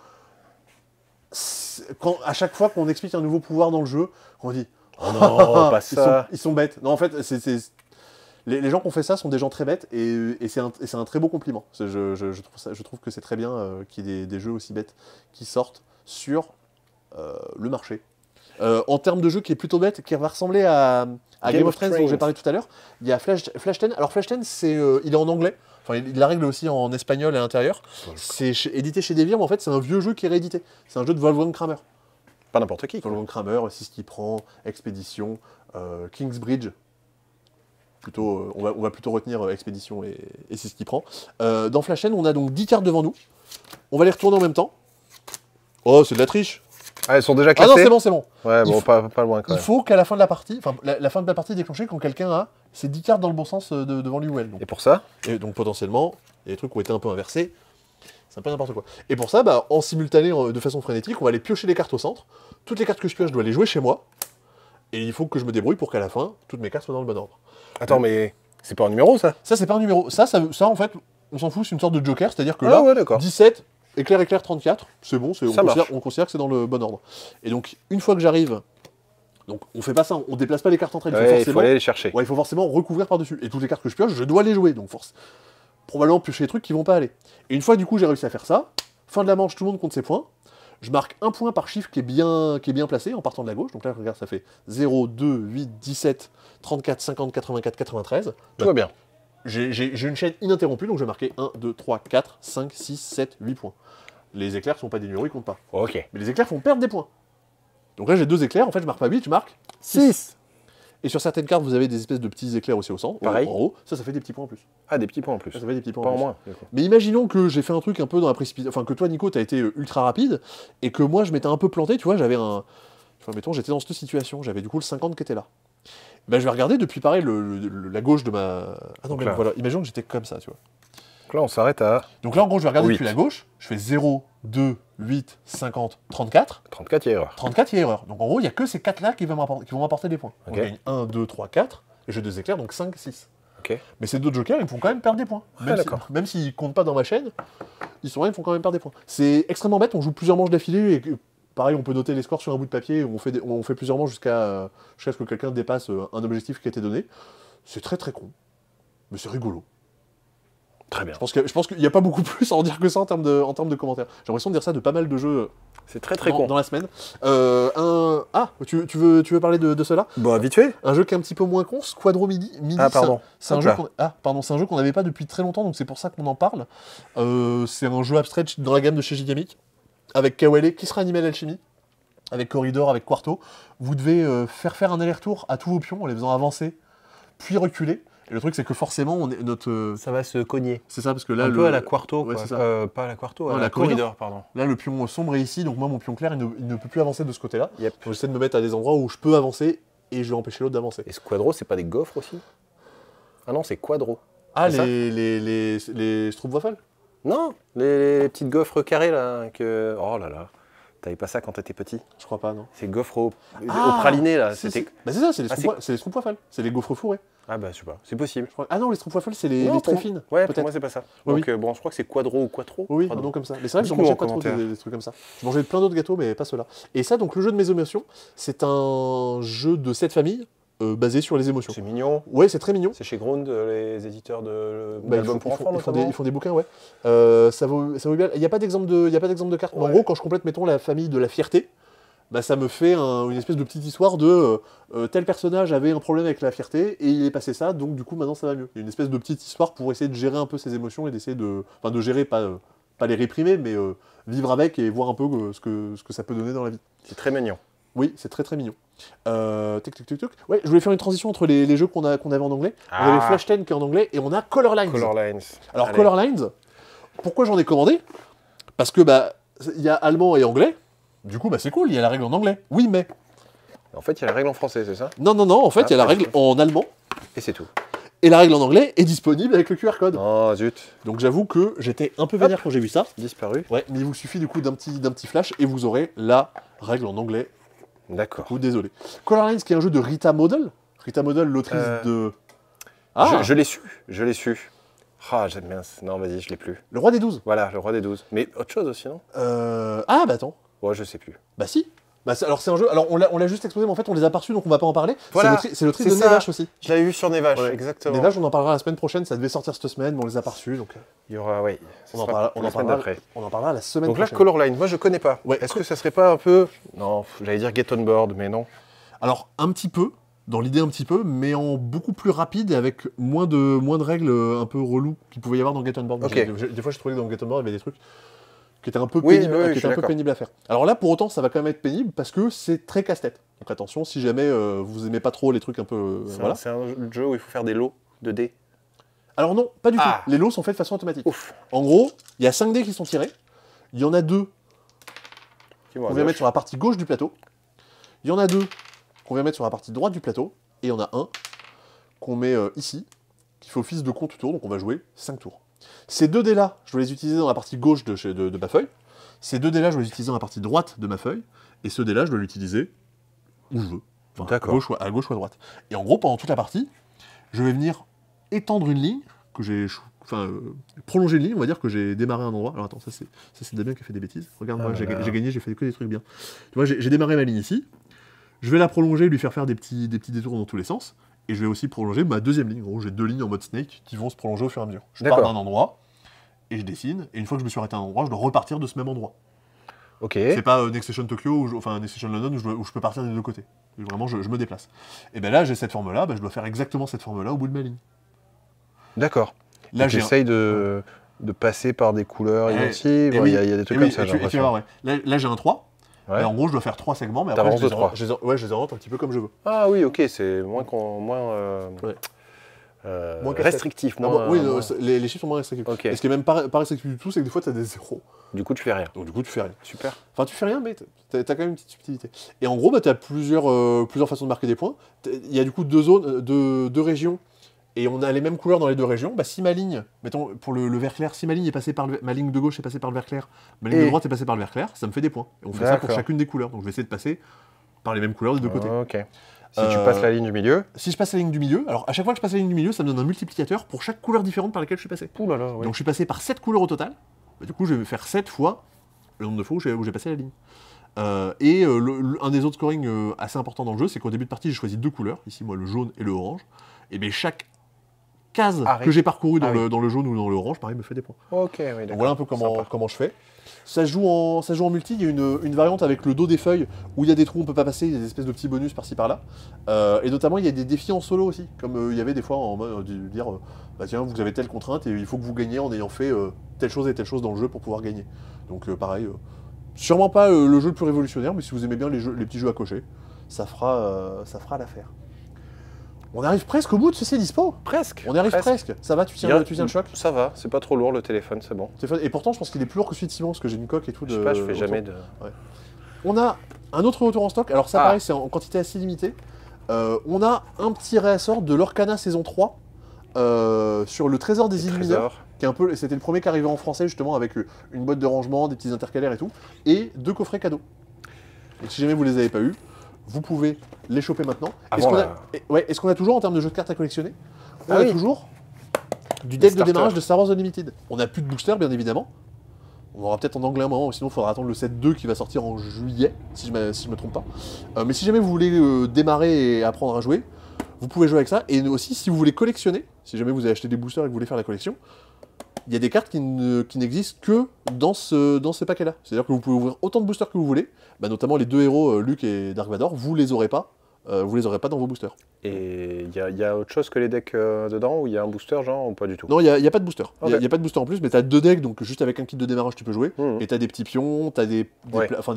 À chaque fois qu'on explique un nouveau pouvoir dans le jeu, on dit Oh non, pas ça. Ils sont bêtes. Non, en fait, les gens qui ont fait ça sont des gens très bêtes et c'est un très beau compliment. Je trouve que c'est très bien qu'il y ait des jeux aussi bêtes qui sortent sur le marché. En termes de jeu qui est plutôt bête, qui va ressembler à Game of Thrones dont j'ai parlé tout à l'heure, il y a Flash 10. Alors Flash 10, il est en anglais. Enfin, il la règle aussi en espagnol à l'intérieur. C'est édité chez Devir, mais en fait, c'est un vieux jeu qui est réédité. C'est un jeu de Wolfgang Kramer. Pas n'importe qui. Wolfgang Kramer, c'est ce qui prend Expédition, Kingsbridge. Plutôt, on va plutôt retenir Expédition et c'est ce qui prend. Dans Flash N, on a donc 10 cartes devant nous. On va les retourner en même temps. Oh, c'est de la triche. Ah, elles sont déjà Ah classées. non, c'est bon, c'est bon. Ouais, bon, pas loin quand Il même. faut qu'à la fin de la partie, enfin la fin de la partie est déclenchée quand quelqu'un a ses 10 cartes dans le bon sens devant lui ou elle. Donc. Et pour ça? Et donc potentiellement, il y a des trucs qui ont été un peu inversés. C'est un peu n'importe quoi. Et pour ça, bah, en simultané, de façon frénétique, on va aller piocher les cartes au centre. Toutes les cartes que je pioche, je dois les jouer chez moi. Et il faut que je me débrouille pour qu'à la fin, toutes mes cartes soient dans le bon ordre. Attends, mais c'est pas un numéro ça? Ça, c'est pas un numéro. Ça, en fait, on s'en fout, c'est une sorte de joker. C'est-à-dire que Ah là, ouais, d'accord. 17, éclair, 34, c'est bon, Ça marche. on considère que c'est dans le bon ordre. Et donc, une fois que j'arrive, donc on fait pas ça, on déplace pas les cartes entre elles. Ouais, il faut aller les chercher. Ouais, il faut forcément recouvrir par-dessus. Et toutes les cartes que je pioche, je dois les jouer. Donc, probablement piocher des trucs qui vont pas aller. Et une fois, du coup, j'ai réussi à faire ça. Fin de la manche, tout le monde compte ses points. Je marque un point par chiffre qui est bien placé en partant de la gauche. Donc là, regarde, ça fait 0, 2, 8, 17, 34, 50, 84, 93. Tout va bien. J'ai une chaîne ininterrompue, donc je vais marquer 1, 2, 3, 4, 5, 6, 7, 8 points. Les éclairs sont pas des numéros, ils comptent pas. Ok. Mais les éclairs font perdre des points. Donc là, j'ai 2 éclairs, en fait, je marque pas 8, je marque 6. Et sur certaines cartes, vous avez des espèces de petits éclairs aussi au centre. Pareil. En haut, ça fait des petits points en plus. Ah, des petits points en plus. Ça fait des petits points Pas en en plus. moins. du coup. Mais imaginons que j'ai fait un truc un peu dans la précipitation, enfin que toi Nico t'as été ultra rapide, et que moi je m'étais un peu planté, tu vois, j'avais un... Enfin mettons, j'étais dans cette situation, j'avais du coup le 50 qui était là. Ben je vais regarder depuis pareil la gauche de ma... Ah non, Donc mais là. voilà, imaginons que j'étais comme ça, tu vois. Donc là, on s'arrête à Donc là en gros je vais regarder 8. depuis la gauche, je fais 0, 2, 8, 50, 34, 34, il y a erreur. 34 il y a erreur. Donc en gros il y a que ces 4 là qui vont m'apporter des points. Ok. On gagne 1, 2, 3, 4, et j'ai 2 éclairs, donc 5, 6. Ok. Mais ces 2 jokers, ils me font quand même perdre des points. Ah, d'accord. Même s'ils comptent pas dans ma chaîne, ils sont là, ils me font quand même perdre des points. C'est extrêmement bête, on joue plusieurs manches d'affilée, et pareil, on peut noter les scores sur un bout de papier, on fait plusieurs manches jusqu'à ce que quelqu'un dépasse un objectif qui a été donné. C'est très très con, mais c'est rigolo. Très bien. Je pense qu'il n'y a pas beaucoup plus à en dire que ça en termes de commentaires. J'ai l'impression de dire ça de pas mal de jeux C'est très très con. dans la semaine. Ah, tu veux parler de cela? Bon, habitué. Un jeu qui est un petit peu moins con, Squadro Midi. Ah, pardon. C'est un Hop jeu là. c'est un jeu qu'on n'avait pas depuis très longtemps, donc c'est pour ça qu'on en parle. C'est un jeu abstrait dans la gamme de chez Gigamic, avec Kawele qui sera animé à l'alchimie, avec Corridor, avec Quarto. Vous devez faire un aller-retour à tous vos pions en les faisant avancer, puis reculer. Et le truc, c'est que forcément, Ça va se cogner. c'est ça, parce que là, Un peu à la Quarto, Ouais, quoi. c'est ça. Pas à la Quarto, Non, à la la Corridor. Corridor, pardon. Là, le pion sombre est ici, donc moi, mon pion clair, il ne peut plus avancer de ce côté-là. Yep. Donc, j'essaie de me mettre à des endroits où je peux avancer et je vais empêcher l'autre d'avancer. Et Squadro, c'est pas des gaufres aussi? Ah non, c'est Quadro. Ah, c'est ça les Stroopwafel? Non, les petites gaufres carrées là. Oh là là. T'avais pas ça quand t'étais petit? Je crois pas, non. C'est gaufres au Ah, praliné là. Si, C'était. si. Bah, c'est ça, c'est Ah, les Stroopwafel. C'est les gaufres fourrés. Ah bah je sais pas, c'est possible. Je crois. Ah non, les Stroopwafel, c'est les Non, très pour- fines. Ouais, pour peut-être. moi c'est pas ça. Oui, Donc bon, je crois que c'est Quadro ou Quattro. Oui, Pardon. non, comme ça. Mais c'est vrai que j'en Dites-nous mangeais en pas trop commentaire. des trucs comme ça. Je mangeais plein d'autres gâteaux, mais pas ceux-là. Et ça, donc le jeu de mes émotions, c'est un jeu de 7 familles basé sur les émotions. C'est mignon. Ouais, c'est très mignon. C'est chez Ground, les éditeurs Bah, d'albums pour enfants notamment. ils font des bouquins, ouais. Ça vaut bien. Il n'y a pas d'exemple de carte. Mais en Ouais. gros, quand je complète, mettons, la famille de la fierté, bah, ça me fait une espèce de petite histoire de tel personnage avait un problème avec la fierté et il est passé ça, donc du coup maintenant ça va mieux. Il y a une espèce de petite histoire pour essayer de gérer un peu ses émotions et d'essayer de gérer, pas les réprimer, mais vivre avec et voir un peu ce que ça peut donner dans la vie. C'est très mignon. Oui, c'est très très mignon. Ouais, je voulais faire une transition entre les jeux qu'on avait en anglais. On avait Flash 10 qui est en anglais et on a Color Lines. Color Lines. Alors Allez. Color Lines, pourquoi j'en ai commandé? Parce que bah il y a allemand et anglais. Du coup bah c'est cool, il y a la règle en anglais. Oui mais En fait, il y a la règle en français, c'est ça? non, en fait il y a la règle en allemand Et c'est tout. et la règle en anglais est disponible avec le QR code. Oh zut. Donc j'avoue que j'étais un peu vénère quand j'ai vu ça. Disparu. Ouais, mais il vous suffit du coup d'un petit flash et vous aurez la règle en anglais. D'accord. Du coup, désolé. Color Lines qui est un jeu de Rita Model. Rita Model, l'autrice de... Je l'ai su. Je l'ai su. Ah, j'aime bien. Non, vas-y, je l'ai plus. Le Roi des 12. Voilà, le roi des 12. Mais autre chose aussi, non? Ah bah attends. Ouais, je sais plus. Bah si. Bah, alors c'est un jeu, alors on l'a juste exposé, mais en fait on les a pas reçus donc on va pas en parler. Voilà, C'est le tri c'est de ça. Nevache aussi. Je l'avais vu sur Nevache, Ouais. exactement. Nevache, on en parlera la semaine prochaine, ça devait sortir cette semaine, mais on les a pas reçus donc Il y aura, oui. on en parlera d'après. la semaine Donc là, prochaine. Color Line, moi je connais pas. Ouais. Est-ce que ça serait pas un peu. Non, j'allais dire Get On Board, mais non. Alors un petit peu, dans l'idée un petit peu, mais en beaucoup plus rapide et avec moins de règles un peu reloues qu'il pouvait y avoir dans Get On Board. Ok. Des fois, je trouvais que dans Get On Board, il y avait des trucs qui étaient un peu Oui, pénibles, oui, qui je étaient suis un peu d'accord. pénibles à faire. Alors là, pour autant, ça va quand même être pénible parce que c'est très casse-tête. Donc attention, si jamais vous aimez pas trop les trucs un peu... voilà. C'est un jeu où il faut faire des lots de dés. Alors non, pas du Ah. tout. Les lots sont faits de façon automatique. Ouf. En gros, il y a 5 dés qui sont tirés. Il y en a 2 Qui vont à qu'on vient gauche. mettre sur la partie gauche du plateau. Il y en a 2 qu'on vient mettre sur la partie droite du plateau. Et il y en a un qu'on met ici, qui fait office de compte tour, donc on va jouer 5 tours. Ces 2 dés-là, je dois les utiliser dans la partie gauche de ma feuille. Ces 2 dés-là, je dois les utiliser dans la partie droite de ma feuille. Et ce dé-là, je dois l'utiliser où je veux. Enfin, D'accord. à gauche ou à droite. Et en gros, pendant toute la partie, je vais venir étendre une ligne que j'ai... prolonger une ligne, on va dire que j'ai démarré un endroit. Alors attends, ça c'est Damien qui a fait des bêtises. Regarde, moi j'ai gagné, j'ai fait que des trucs bien. Tu vois, j'ai démarré ma ligne ici. Je vais la prolonger, lui faire des petits détours dans tous les sens. Et je vais aussi prolonger ma deuxième ligne. En gros, j'ai 2 lignes en mode snake qui vont se prolonger au fur et à mesure. Je pars d'un endroit et je dessine. Et une fois que je me suis arrêté à un endroit, je dois repartir de ce même endroit. Ok. C'est pas Next Station Tokyo, enfin Next Station London où je peux partir des deux côtés. Vraiment, je me déplace. Et bien là, j'ai cette forme-là, je dois faire exactement cette forme-là au bout de ma ligne. D'accord. Là, j'essaye de passer par des couleurs inventives. Il y a des trucs comme ça, j'ai l'impression. Ouais. Là, j'ai un 3. Ouais. Et en gros, je dois faire 3 segments, mais après, T'avances je de les 3. je les oriente un petit peu comme je veux. Ah oui, ok, c'est moins restrictif. Ah bon, oui, les chiffres sont moins restrictifs. Ok. Et ce qui est même pas restrictif du tout, c'est que des fois, tu as des zéros. Du coup, tu fais rien. Donc du coup, tu fais rien. Super. Enfin, tu fais rien, mais t'as quand même une petite subtilité. Et en gros, tu as plusieurs façons de marquer des points. Il y a du coup 2 zones, 2 régions, et on a les mêmes couleurs dans les 2 régions. Si ma ligne, mettons pour le vert clair, si ma ligne est passée par ma ligne de gauche est passée par le vert clair, ma ligne de droite est passée par le vert clair, ça me fait des points. Et on fait ça pour chacune des couleurs. Donc je vais essayer de passer par les mêmes couleurs des 2 côtés. Ok. Si tu passes la ligne du milieu. Si je passe la ligne du milieu, alors à chaque fois que je passe la ligne du milieu, ça me donne un multiplicateur pour chaque couleur différente par laquelle je suis passé. Ouh là là, oui. Donc je suis passé par 7 couleurs au total. Du coup, je vais faire 7 fois le nombre de fois où j'ai passé la ligne. Un des autres scoring assez importants dans le jeu, c'est qu'au début de partie, j'ai choisi 2 couleurs. Ici, moi, le jaune et le orange. Et bien, chaque case que j'ai parcourue dans le jaune ou dans le orange, pareil, me fait des points. Ok, oui, d'accord. Donc voilà un peu comment je fais. Ça se joue en multi, il y a une variante avec le dos des feuilles où il y a des trous, on peut pas passer, il y a des espèces de petits bonus par-ci par-là. Et notamment, il y a des défis en solo aussi, comme il y avait des fois en mode de dire bah tiens, vous avez telle contrainte et il faut que vous gagniez en ayant fait telle chose et telle chose dans le jeu pour pouvoir gagner. Donc pareil, sûrement pas le jeu le plus révolutionnaire, mais si vous aimez bien les petits jeux à cocher, ça fera l'affaire. On arrive presque au bout de ce C'est Dispo. Presque. On y arrive presque. Ça va, tu tiens le choc? Ça va, c'est pas trop lourd le téléphone, c'est bon. Et pourtant, je pense qu'il est plus lourd que celui de Simon, parce que j'ai une coque et tout. Je sais pas, je fais jamais de... Ouais. On a un autre retour en stock. Alors ça, pareil, c'est en quantité assez limitée. On a un petit réassort de l'Orcana saison 3 sur le Trésor des îles mineures. C'était le premier qui arrivait en français, justement, avec une boîte de rangement, des petits intercalaires et tout. Et 2 coffrets cadeaux. Donc si jamais vous les avez pas eu, vous pouvez les choper maintenant. Est-ce qu'on a toujours, en termes de jeux de cartes à collectionner, on a toujours du deck de démarrage de Star Wars Unlimited. On n'a plus de booster, bien évidemment. On aura peut-être en anglais un moment, sinon il faudra attendre le set 2 qui va sortir en juillet, si je me trompe pas. Mais si jamais vous voulez démarrer et apprendre à jouer, vous pouvez jouer avec ça. Et aussi, si vous voulez collectionner, si jamais vous avez acheté des boosters et que vous voulez faire la collection, il y a des cartes qui n'existent que dans ce paquet-là. C'est-à-dire que vous pouvez ouvrir autant de boosters que vous voulez, notamment les 2 héros, Luke et Dark Vador, vous les aurez pas dans vos boosters. Et il y a autre chose que les decks dedans, ou il y a un booster genre, ou pas du tout? Non, il n'y a pas de booster. Il n'y a pas de booster en plus, mais tu as 2 decks, donc juste avec un kit de démarrage tu peux jouer. Et tu as des petits pions, tu as des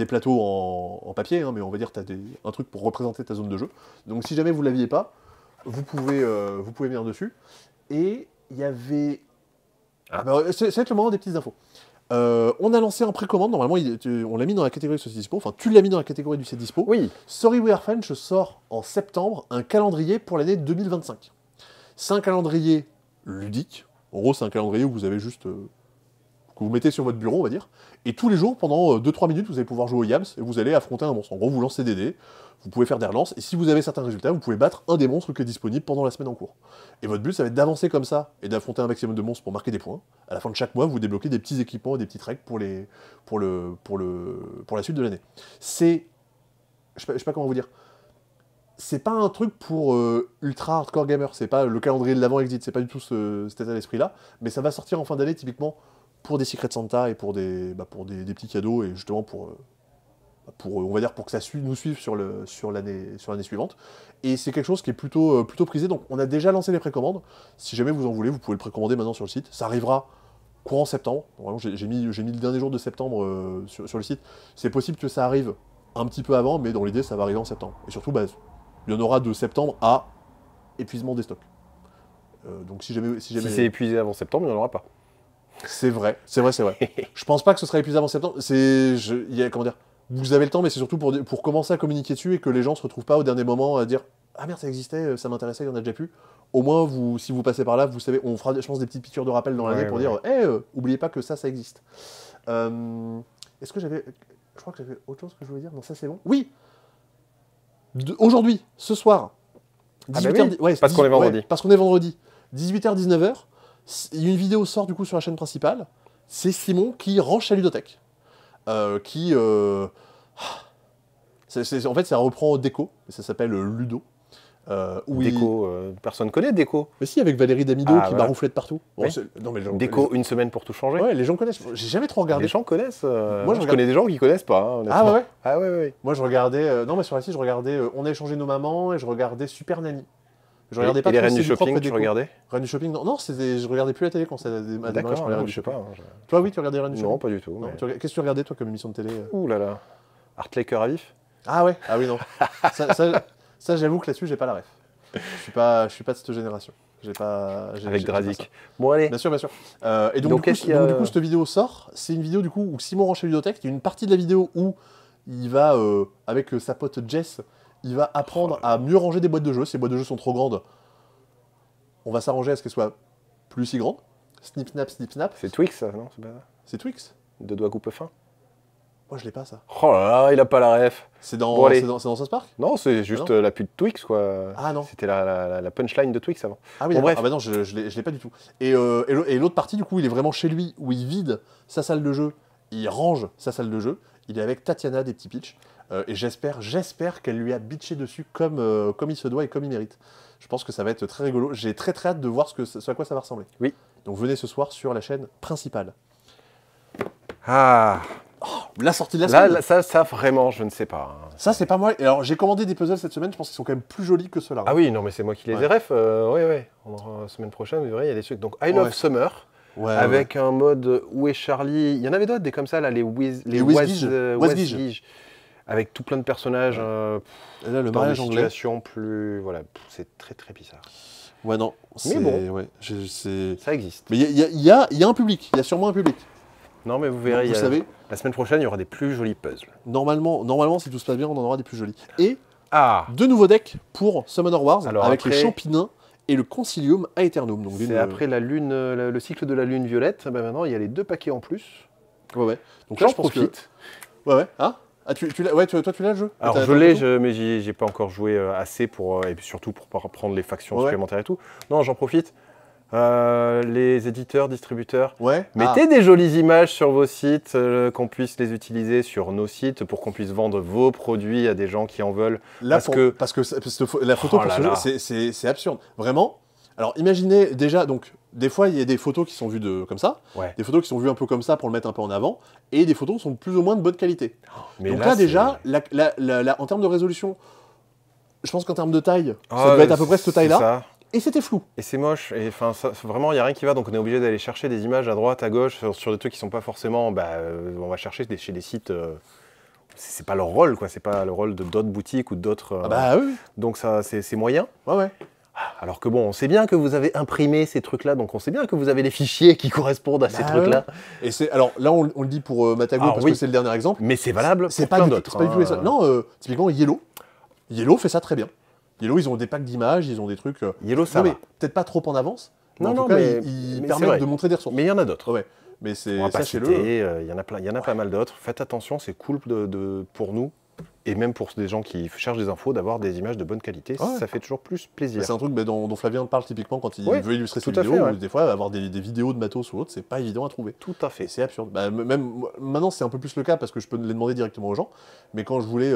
plateaux en papier, mais on va dire tu as un truc pour représenter ta zone de jeu. Donc si jamais vous ne l'aviez pas, vous pouvez venir dessus. Et il y avait... c'est le moment des petites infos. On a lancé en précommande, normalement on l'a mis dans la catégorie de ce dispo, enfin tu l'as mis dans la catégorie du C'est Dispo. Oui. Sorry We Are French sort en septembre un calendrier pour l'année 2025. C'est un calendrier ludique, en gros c'est un calendrier où vous avez juste... que vous mettez sur votre bureau on va dire, et tous les jours pendant 2-3 minutes vous allez pouvoir jouer au Yams et vous allez affronter un monstre. En gros vous lancez des dés, vous pouvez faire des relances, et si vous avez certains résultats, vous pouvez battre un des monstres qui est disponible pendant la semaine en cours. Et votre but, ça va être d'avancer comme ça, et d'affronter un maximum de monstres pour marquer des points. À la fin de chaque mois, vous débloquez des petits équipements et des petites règles pour la suite de l'année. Je sais pas comment vous dire. C'est pas un truc pour ultra hardcore gamer, c'est pas le calendrier de l'avant exit, c'est pas du tout cet état d'esprit-là, mais ça va sortir en fin d'année typiquement pour des Secret Santa et pour des petits cadeaux, et justement pour on va dire pour que ça nous suive sur l'année suivante. Et c'est quelque chose qui est plutôt prisé. Donc on a déjà lancé les précommandes. Si jamais vous en voulez, vous pouvez le précommander maintenant sur le site. Ça arrivera courant septembre. Vraiment, j'ai mis le dernier jour de septembre sur le site. C'est possible que ça arrive un petit peu avant, mais dans l'idée, ça va arriver en septembre. Et surtout, il y en aura de septembre à épuisement des stocks. Donc si jamais Si c'est épuisé avant septembre, il n'y en aura pas. c'est vrai. Je pense pas que ce sera épuisé avant septembre. Comment dire, vous avez le temps, mais c'est surtout pour commencer à communiquer dessus et que les gens se retrouvent pas au dernier moment à dire ah merde, ça existait, ça m'intéressait, il y en a déjà plus. Au moins, si vous passez par là, vous savez, on fera, je pense, des petites piqûres de rappel dans l'année pour dire oubliez pas que ça existe. Est-ce que j'avais. Je crois que j'avais autre chose que je voulais dire. Non, ça c'est bon. Oui. Aujourd'hui, ce soir. 18h, parce qu'on est vendredi. Ouais, parce qu'on est vendredi. 18h, 19h. Une vidéo sort du coup sur la chaîne principale. C'est Simon qui range sa ludothèque. En fait, ça reprend Déco. Ça s'appelle Ludo. Déco, personne connaît Déco. Mais si, avec Valérie Damido qui barouflait de partout. Oui. Non, mais Déco, une semaine pour tout changer. Ouais, les gens connaissent. J'ai jamais trop regardé. Les gens connaissent. Moi, je connais des gens qui connaissent pas. Hein, ah ouais. Ah ouais. Moi, je regardais. Non, mais sur la site, je regardais. On a échangé nos mamans et je regardais Super Nanny. Je regardais pas. Et les Reines du Shopping, tu regardais? Reines du Shopping, non, je regardais plus la télé quand ça a démarré. D'accord, je sais pas. Toi, oui, tu regardais Reines du Shopping? Non, pas du tout. Mais... Qu'est-ce que tu regardais toi comme émission de télé? Ouh là là. Artlaker à vif. Ah ouais. Ah oui, non. ça j'avoue que là-dessus, j'ai pas la ref. Je suis pas de cette génération. Avec Drazik. Bon, allez. Bien sûr. Et donc du coup, cette vidéo sort. C'est une vidéo du coup où Simon range sa ludothèque. Il y a une partie de la vidéo où il va, avec sa pote Jess, il va apprendre à mieux ranger des boîtes de jeux. Si les boîtes de jeux sont trop grandes, on va s'arranger à ce qu'elles soient plus si grandes. Snip, snap. C'est Twix, ça, non? C'est Twix? Deux doigts coupe fin. Moi, je l'ai pas, ça. Oh là là, il a pas la ref. C'est dans South Park? Non, c'est juste la pute de Twix, quoi. Ah non. C'était la punchline de Twix avant. Ah oui, bref. Ah bah non, je l'ai pas du tout. Et l'autre partie, du coup, il est vraiment chez lui, où il vide sa salle de jeu, il range sa salle de jeu. Il est avec Tatiana des petits pitchs. Et j'espère qu'elle lui a bitché dessus comme il se doit et comme il mérite. Je pense que ça va être très rigolo. J'ai très hâte de voir ce à quoi ça va ressembler. Oui. Donc venez ce soir sur la chaîne principale. Ah. Oh, la sortie de la semaine. Là, ça vraiment, je ne sais pas. Ça, c'est pas moi. Alors, j'ai commandé des puzzles cette semaine. Je pense qu'ils sont quand même plus jolis que ceux-là. Ah oui, non, mais c'est moi qui les ai ref. Ouais. La semaine prochaine, vous verrez, il y a des trucs. Donc, I Love Summer. Avec un mode Où est Charlie? Il y en avait d'autres, des comme ça, là, les Wazgige. Avec tout plein de personnages. Et là, le mariage anglais. Plus. Voilà, c'est très très bizarre. Ouais, non. Mais bon, ouais, ça existe. Mais il y a un public. Il y a sûrement un public. Non, mais vous verrez, vous savez, la semaine prochaine, il y aura des plus jolis puzzles. Normalement, si tout se passe bien, on en aura des plus jolis. Et deux nouveaux decks pour Summoner Wars, avec les Champinins et le Concilium Aeternum. C'est après la lune, le cycle de la lune violette. Maintenant, il y a les deux paquets en plus. Ouais. Donc là, je profite. Ouais. Hein? Ah, toi, tu l'as le jeu? Alors, je l'ai, mais j'ai pas encore joué assez pour, et puis surtout pour prendre les factions supplémentaires et tout. Non, j'en profite. Les éditeurs, distributeurs, mettez des jolies images sur vos sites, qu'on puisse les utiliser sur nos sites pour qu'on puisse vendre vos produits à des gens qui en veulent. Là, parce que la photo pour ce jeu, c'est absurde. Vraiment. Alors imaginez déjà, donc des fois il y a des photos qui sont vues comme ça, des photos qui sont vues un peu comme ça pour le mettre un peu en avant, et des photos qui sont plus ou moins de bonne qualité. Donc là déjà, en termes de résolution, je pense qu'en termes de taille, ça doit être à peu près cette taille-là. Et c'était flou. Et c'est moche. Et enfin, vraiment, il n'y a rien qui va. Donc, on est obligé d'aller chercher des images à droite, à gauche, sur des trucs qui sont pas forcément. On va chercher chez des sites. C'est pas leur rôle, quoi. C'est pas le rôle de d'autres boutiques ou d'autres. Oui. Donc, ça, c'est moyen. Ouais. Alors que bon, on sait bien que vous avez imprimé ces trucs-là, donc on sait bien que vous avez les fichiers qui correspondent à ces trucs-là. Et alors là, on le dit pour Matago parce que c'est le dernier exemple. Mais c'est valable pour plein d'autres. C'est pas du tout les seuls. Non, typiquement Yellow. Yellow fait ça très bien. Yellow, ils ont des packs d'images, ils ont des trucs. Yellow, ça va. Peut-être pas trop en avance. Mais en tout cas, ils permettent de montrer des ressources. Mais il y en a d'autres. Ouais. Mais c'est sachez-le. Il y en a pas mal d'autres. Faites attention, c'est cool pour nous. Et même pour des gens qui cherchent des infos, d'avoir des images de bonne qualité, ça fait toujours plus plaisir. C'est un truc dont Flavien parle typiquement quand il veut illustrer ses vidéos. Des fois, avoir des vidéos de matos ou autre, c'est pas évident à trouver. Tout à fait. C'est absurde. Même maintenant, c'est un peu plus le cas parce que je peux les demander directement aux gens. Mais quand je voulais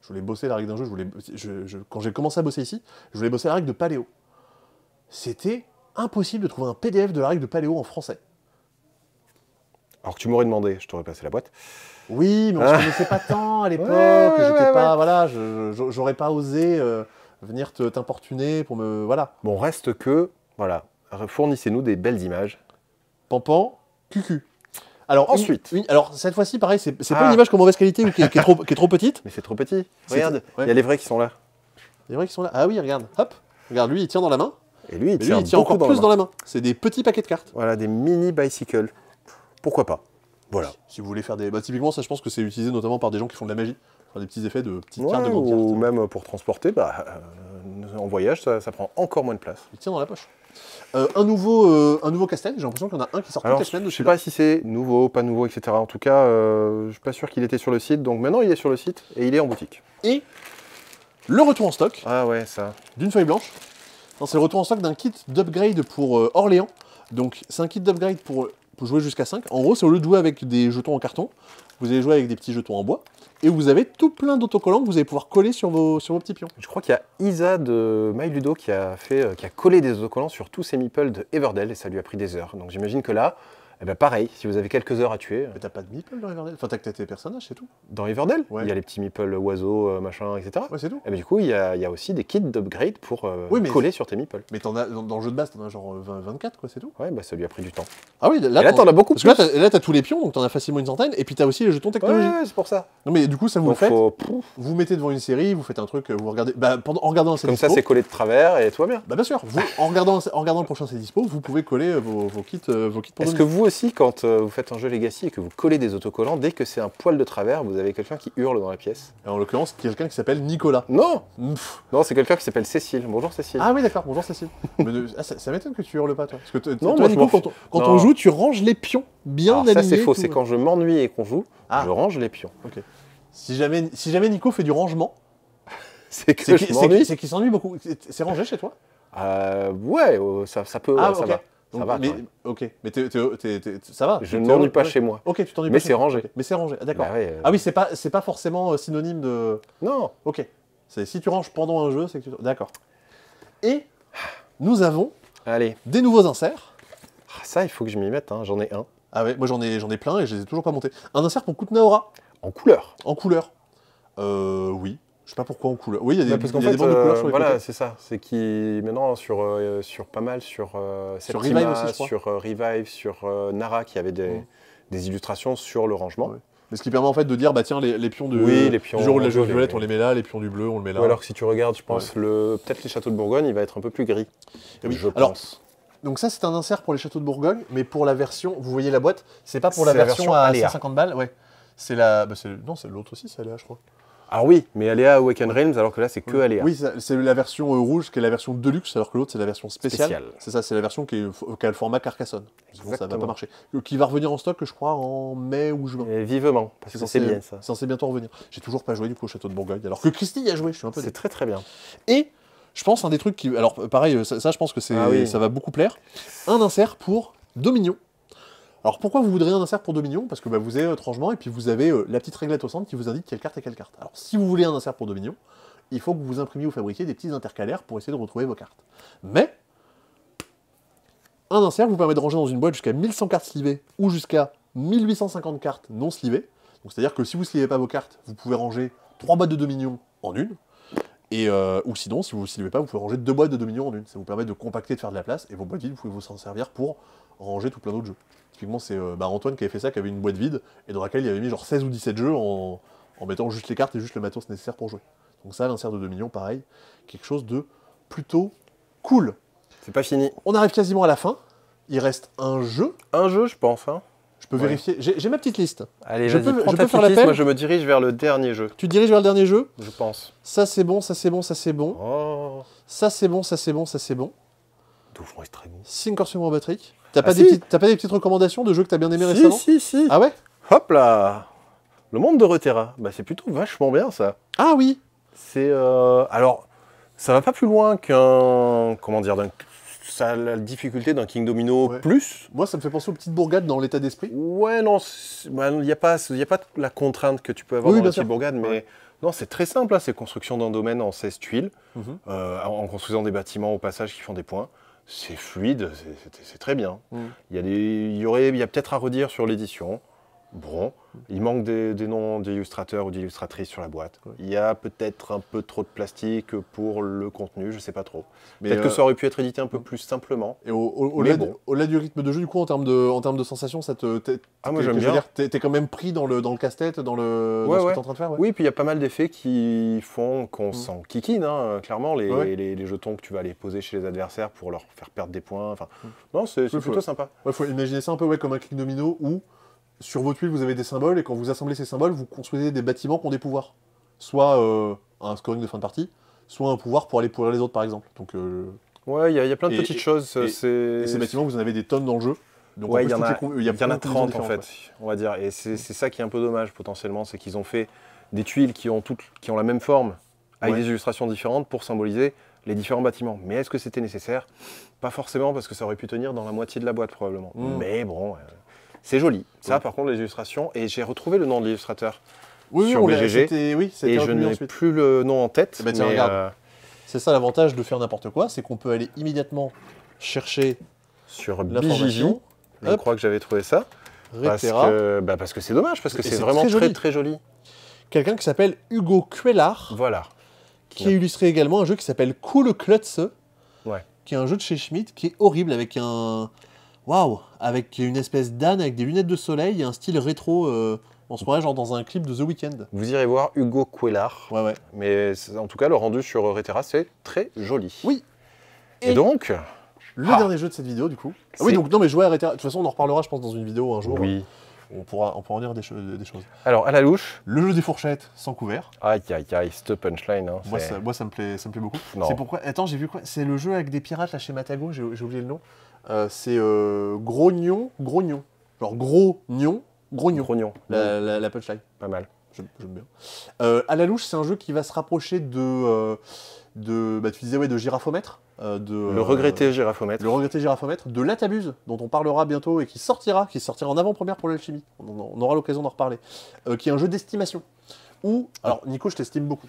je voulais bosser la règle d'un jeu, quand j'ai commencé à bosser ici, je voulais bosser la règle de Paléo. C'était impossible de trouver un PDF de la règle de Paléo en français. Alors que tu m'aurais demandé, je t'aurais passé la boîte. Oui, mais on se connaissait pas tant à l'époque. J'étais pas, voilà, j'aurais pas osé venir t'importuner pour me, voilà. Bon, reste que, voilà, fournissez-nous des belles images. Pampan, cucu. Alors ensuite, alors cette fois-ci, pareil, c'est pas une image en mauvaise qualité ou qui est trop petite. Mais c'est trop petit. Regarde, il y a les vrais qui sont là. Les vrais qui sont là. Ah oui, regarde, hop, regarde, lui il tient dans la main. Et lui, il tient encore plus dans la main. C'est des petits paquets de cartes. Voilà, des mini bicycles. Pourquoi pas? Voilà. Si vous voulez faire des, typiquement, ça, je pense que c'est utilisé notamment par des gens qui font de la magie, faire des petits effets de petites cartes de grandes cartes. Ou même pour transporter, en voyage, ça prend encore moins de place. Il tient dans la poche. Un nouveau casse-tête, j'ai l'impression qu'il y en a un qui sort toutes les semaines. Je sais pas si c'est nouveau, pas nouveau, etc. En tout cas, je suis pas sûr qu'il était sur le site. Donc maintenant, il est sur le site et il est en boutique. Et le retour en stock. Ah ouais, ça. D'une feuille blanche. C'est le retour en stock d'un kit d'upgrade pour Orléans. Donc c'est un kit d'upgrade pour jouer jusqu'à 5. En gros, c'est au lieu de jouer avec des jetons en carton, vous allez jouer avec des petits jetons en bois. Et vous avez tout plein d'autocollants que vous allez pouvoir coller sur vos petits pions. Je crois qu'il y a Isa de MyLudo qui a collé des autocollants sur tous ces meeples de Everdell et ça lui a pris des heures. Donc j'imagine que là, eh ben pareil, si vous avez quelques heures à tuer. Mais t'as pas de meeple dans Everdell? Enfin, t'as que tes personnages, c'est tout. Dans Everdell, ouais. Il y a les petits meeples oiseaux, machin, etc. Ouais, c'est tout. Et ben du coup, il y a aussi des kits d'upgrade pour coller sur tes meeples. Mais t'en as, dans le jeu de base, t'en as genre 24, quoi, c'est tout. Ouais, bah ça lui a pris du temps. Ah oui, là t'en as beaucoup plus. Parce que là, t'as tous les pions, donc t'en as facilement une centaine, et puis t'as aussi les jetons technologiques. Ouais, c'est pour ça. Non, mais du coup, ça vous le faites. Vous mettez devant une série, vous faites un truc, vous regardez. En regardant un Comme ça, c'est collé de travers et tout va bien. Bah, bien sûr. En regardant le prochain C'est Dispo, vous pouvez coller vos kits pour Est-ce que vous aussi, quand vous faites un jeu Legacy et que vous collez des autocollants, dès que c'est un poil de travers, vous avez quelqu'un qui hurle dans la pièce? En l'occurrence, quelqu'un qui s'appelle Nicolas. Non. Non, c'est quelqu'un qui s'appelle Cécile. Bonjour Cécile. Ah oui, d'accord. Bonjour Cécile. Ça m'étonne que tu hurles pas, toi. Parce que non, toi, moi, Nico, quand on joue, tu ranges les pions bien alignés. Ça, c'est faux. C'est quand je m'ennuie et qu'on joue, je range les pions. Ok. Si jamais Nico fait du rangement, c'est qu'il s'ennuie beaucoup. C'est rangé chez toi? Ouais, ça peut. Ah, ça okay. va. Donc, ça va. Ok, mais ça va. Je ne m'ennuie pas chez moi. Ok, tu t'ennuies pas. Mais c'est rangé. Okay. Mais c'est rangé, d'accord. Bah ouais, Ah oui, c'est pas forcément synonyme de. Non. Ok. Si tu ranges pendant un jeu, c'est que tu. D'accord. Et nous avons des nouveaux inserts. Ça, il faut que je m'y mette, hein. J'en ai un. Ah ouais, moi j'en ai plein et je les ai toujours pas montés. Un insert pour Kutna Aura. En couleur. En couleur. Oui. Je sais pas pourquoi en couleur. Oui, il y a des bandes de couleur sur les voilà, côtés. c'est ça. C'est qui maintenant sur pas mal sur Revive aussi, je crois. sur Revive, sur Nara qui avait des illustrations sur le rangement. Ouais. Mais ce qui permet en fait de dire bah tiens les pions du jour où la jaune violette on les met là, les pions du bleu on le met là. Ou alors que si tu regardes, je pense peut-être les châteaux de Bourgogne, il va être un peu plus gris. Oui. Je pense. Donc ça c'est un insert pour les châteaux de Bourgogne, mais pour la version, vous voyez la boîte, c'est pas pour la version à 150 balles, ouais. C'est la, non c'est l'autre aussi, c'est Aléa je crois. Alors oui, mais Aléa Awaken Realms, alors que là c'est que Aléa. Oui, c'est la version rouge qui est la version Deluxe, alors que l'autre c'est la version spéciale. C'est ça, c'est la version qui a le format Carcassonne. Sinon ça va pas marcher. Qui va revenir en stock, je crois, en mai ou juin. Et vivement, parce que c'est bien ça. C'est censé bientôt revenir. J'ai toujours pas joué du coup au château de Bourgogne, alors que Christy y a joué, je suis un peu. C'est très très bien. Et je pense un des trucs qui, alors pareil, ça je pense que ça va beaucoup plaire. Un insert pour Dominion. Alors pourquoi vous voudriez un insert pour Dominion? Parce que vous avez votre rangement et puis vous avez la petite réglette au centre qui vous indique quelle carte est quelle carte. Alors si vous voulez un insert pour Dominion, il faut que vous imprimiez ou fabriquiez des petits intercalaires pour essayer de retrouver vos cartes. Mais un insert vous permet de ranger dans une boîte jusqu'à 1100 cartes slivées ou jusqu'à 1850 cartes non slivées. Donc c'est-à-dire que si vous ne slivez pas vos cartes, vous pouvez ranger 3 boîtes de Dominion en une. Ou sinon, si vous ne slivez pas, vous pouvez ranger 2 boîtes de Dominion en une. Ça vous permet de compacter, de faire de la place, et vos boîtes vides, vous pouvez vous en servir pour ranger tout plein d'autres jeux. Typiquement, c'est Antoine qui avait fait ça, qui avait une boîte vide, et dans laquelle il avait mis genre 16 ou 17 jeux en mettant juste les cartes et juste le matos nécessaire pour jouer. Donc ça, l'insert de Dominion, pareil, quelque chose de plutôt cool. C'est pas fini. On arrive quasiment à la fin. Il reste un jeu. Un jeu, je pense. Hein. Je peux vérifier. J'ai ma petite liste. Allez, vas-y, prends ta petite liste, moi je me dirige vers le dernier jeu. Tu te diriges vers le dernier jeu? Je pense. Ça c'est bon, ça c'est bon, ça c'est bon. Oh. Ça c'est bon, ça c'est bon, ça c'est bon. Doublon Extremis. Sincorsium Robotrick. T'as pas des petites recommandations de jeux que t'as bien aimé récemment? Si. Ah ouais? Hop là. Le monde de Reterra. Bah c'est plutôt vachement bien ça. Ah oui. C'est alors ça va pas plus loin qu'un ça a la difficulté d'un King Domino plus. Moi, ça me fait penser aux petites bourgades dans l'état d'esprit. Ouais, non, il n'y a pas la contrainte que tu peux avoir dans les petites bourgades, mais non, c'est très simple. C'est construction d'un domaine en 16 tuiles, en construisant des bâtiments au passage qui font des points. c'est fluide, c'est très bien. Mm. Il y a peut-être à redire sur l'édition. Bon, il manque des noms d'illustrateurs ou d'illustratrices sur la boîte. Ouais. Il y a peut-être un peu trop de plastique pour le contenu, je sais pas trop. Mais Peut-être que ça aurait pu être édité un peu plus simplement. Et au-delà du rythme de jeu, du coup, en termes de sensations, ça te. Moi j'aime bien. T'es quand même pris dans le casse-tête, dans ce que t'es en train de faire. Ouais. Oui, puis il y a pas mal d'effets qui font qu'on s'en kikine, hein, clairement, les jetons que tu vas aller poser chez les adversaires pour leur faire perdre des points. Enfin, non, c'est plutôt sympa. Ouais, faut imaginer ça un peu comme un clic domino où sur vos tuiles vous avez des symboles et quand vous assemblez ces symboles, vous construisez des bâtiments qui ont des pouvoirs. Soit un scoring de fin de partie, soit un pouvoir pour aller pourrir les autres par exemple. Donc, ouais, il y a plein de petites choses. Et ces bâtiments, vous en avez des tonnes dans le jeu. Donc, ouais, il y en a 30 en fait, ouais. on va dire. Et c'est ça qui est un peu dommage potentiellement, c'est qu'ils ont fait des tuiles qui ont la même forme, avec des illustrations différentes pour symboliser les différents bâtiments. Mais est-ce que c'était nécessaire? Pas forcément, parce que ça aurait pu tenir dans la moitié de la boîte probablement. Mais bon, c'est joli. Ça, par contre, les illustrations. Et j'ai retrouvé le nom de l'illustrateur sur BGG. Et je n'ai plus le nom en tête. Bah, tiens, regarde. C'est ça l'avantage de faire n'importe quoi, c'est qu'on peut aller immédiatement chercher sur l'information. Je crois que j'avais trouvé ça. Parce que c'est dommage, parce que c'est vraiment très joli. Quelqu'un qui s'appelle Hugo Cuellar. Voilà. Qui a illustré également un jeu qui s'appelle Cool Klutz. Ouais. Qui est un jeu de chez Schmidt qui est horrible avec un. Waouh! Avec une espèce d'âne avec des lunettes de soleil et un style rétro. On se croirait genre dans un clip de The Weeknd. Vous irez voir Hugo Cuellar. Ouais. Mais en tout cas, le rendu sur Reterra, c'est très joli. Oui. Et donc. Le dernier jeu de cette vidéo, du coup. Ah oui, donc non, mais jouer à Reterra. De toute façon, on en reparlera, je pense, dans une vidéo un jour. Oui. On pourra en dire des choses. Alors, à la louche. Le jeu des fourchettes sans couvert. Aïe, cette punchline. Hein, moi, ça me plaît beaucoup. Non. C'est pourquoi. Attends, j'ai vu quoi? C'est le jeu avec des pirates là chez Matago, j'ai oublié le nom. C'est Grognon. Genre Grognon. La punchline. Pas mal. J'aime bien. À la louche, c'est un jeu qui va se rapprocher tu disais de Giraphomètre. Le regretté Giraphomètre. Le regretté Giraphomètre, de l'Atabuse, dont on parlera bientôt et qui sortira en avant-première pour l'alchimie. On aura l'occasion d'en reparler. Qui est un jeu d'estimation. Alors Nico, je t'estime beaucoup.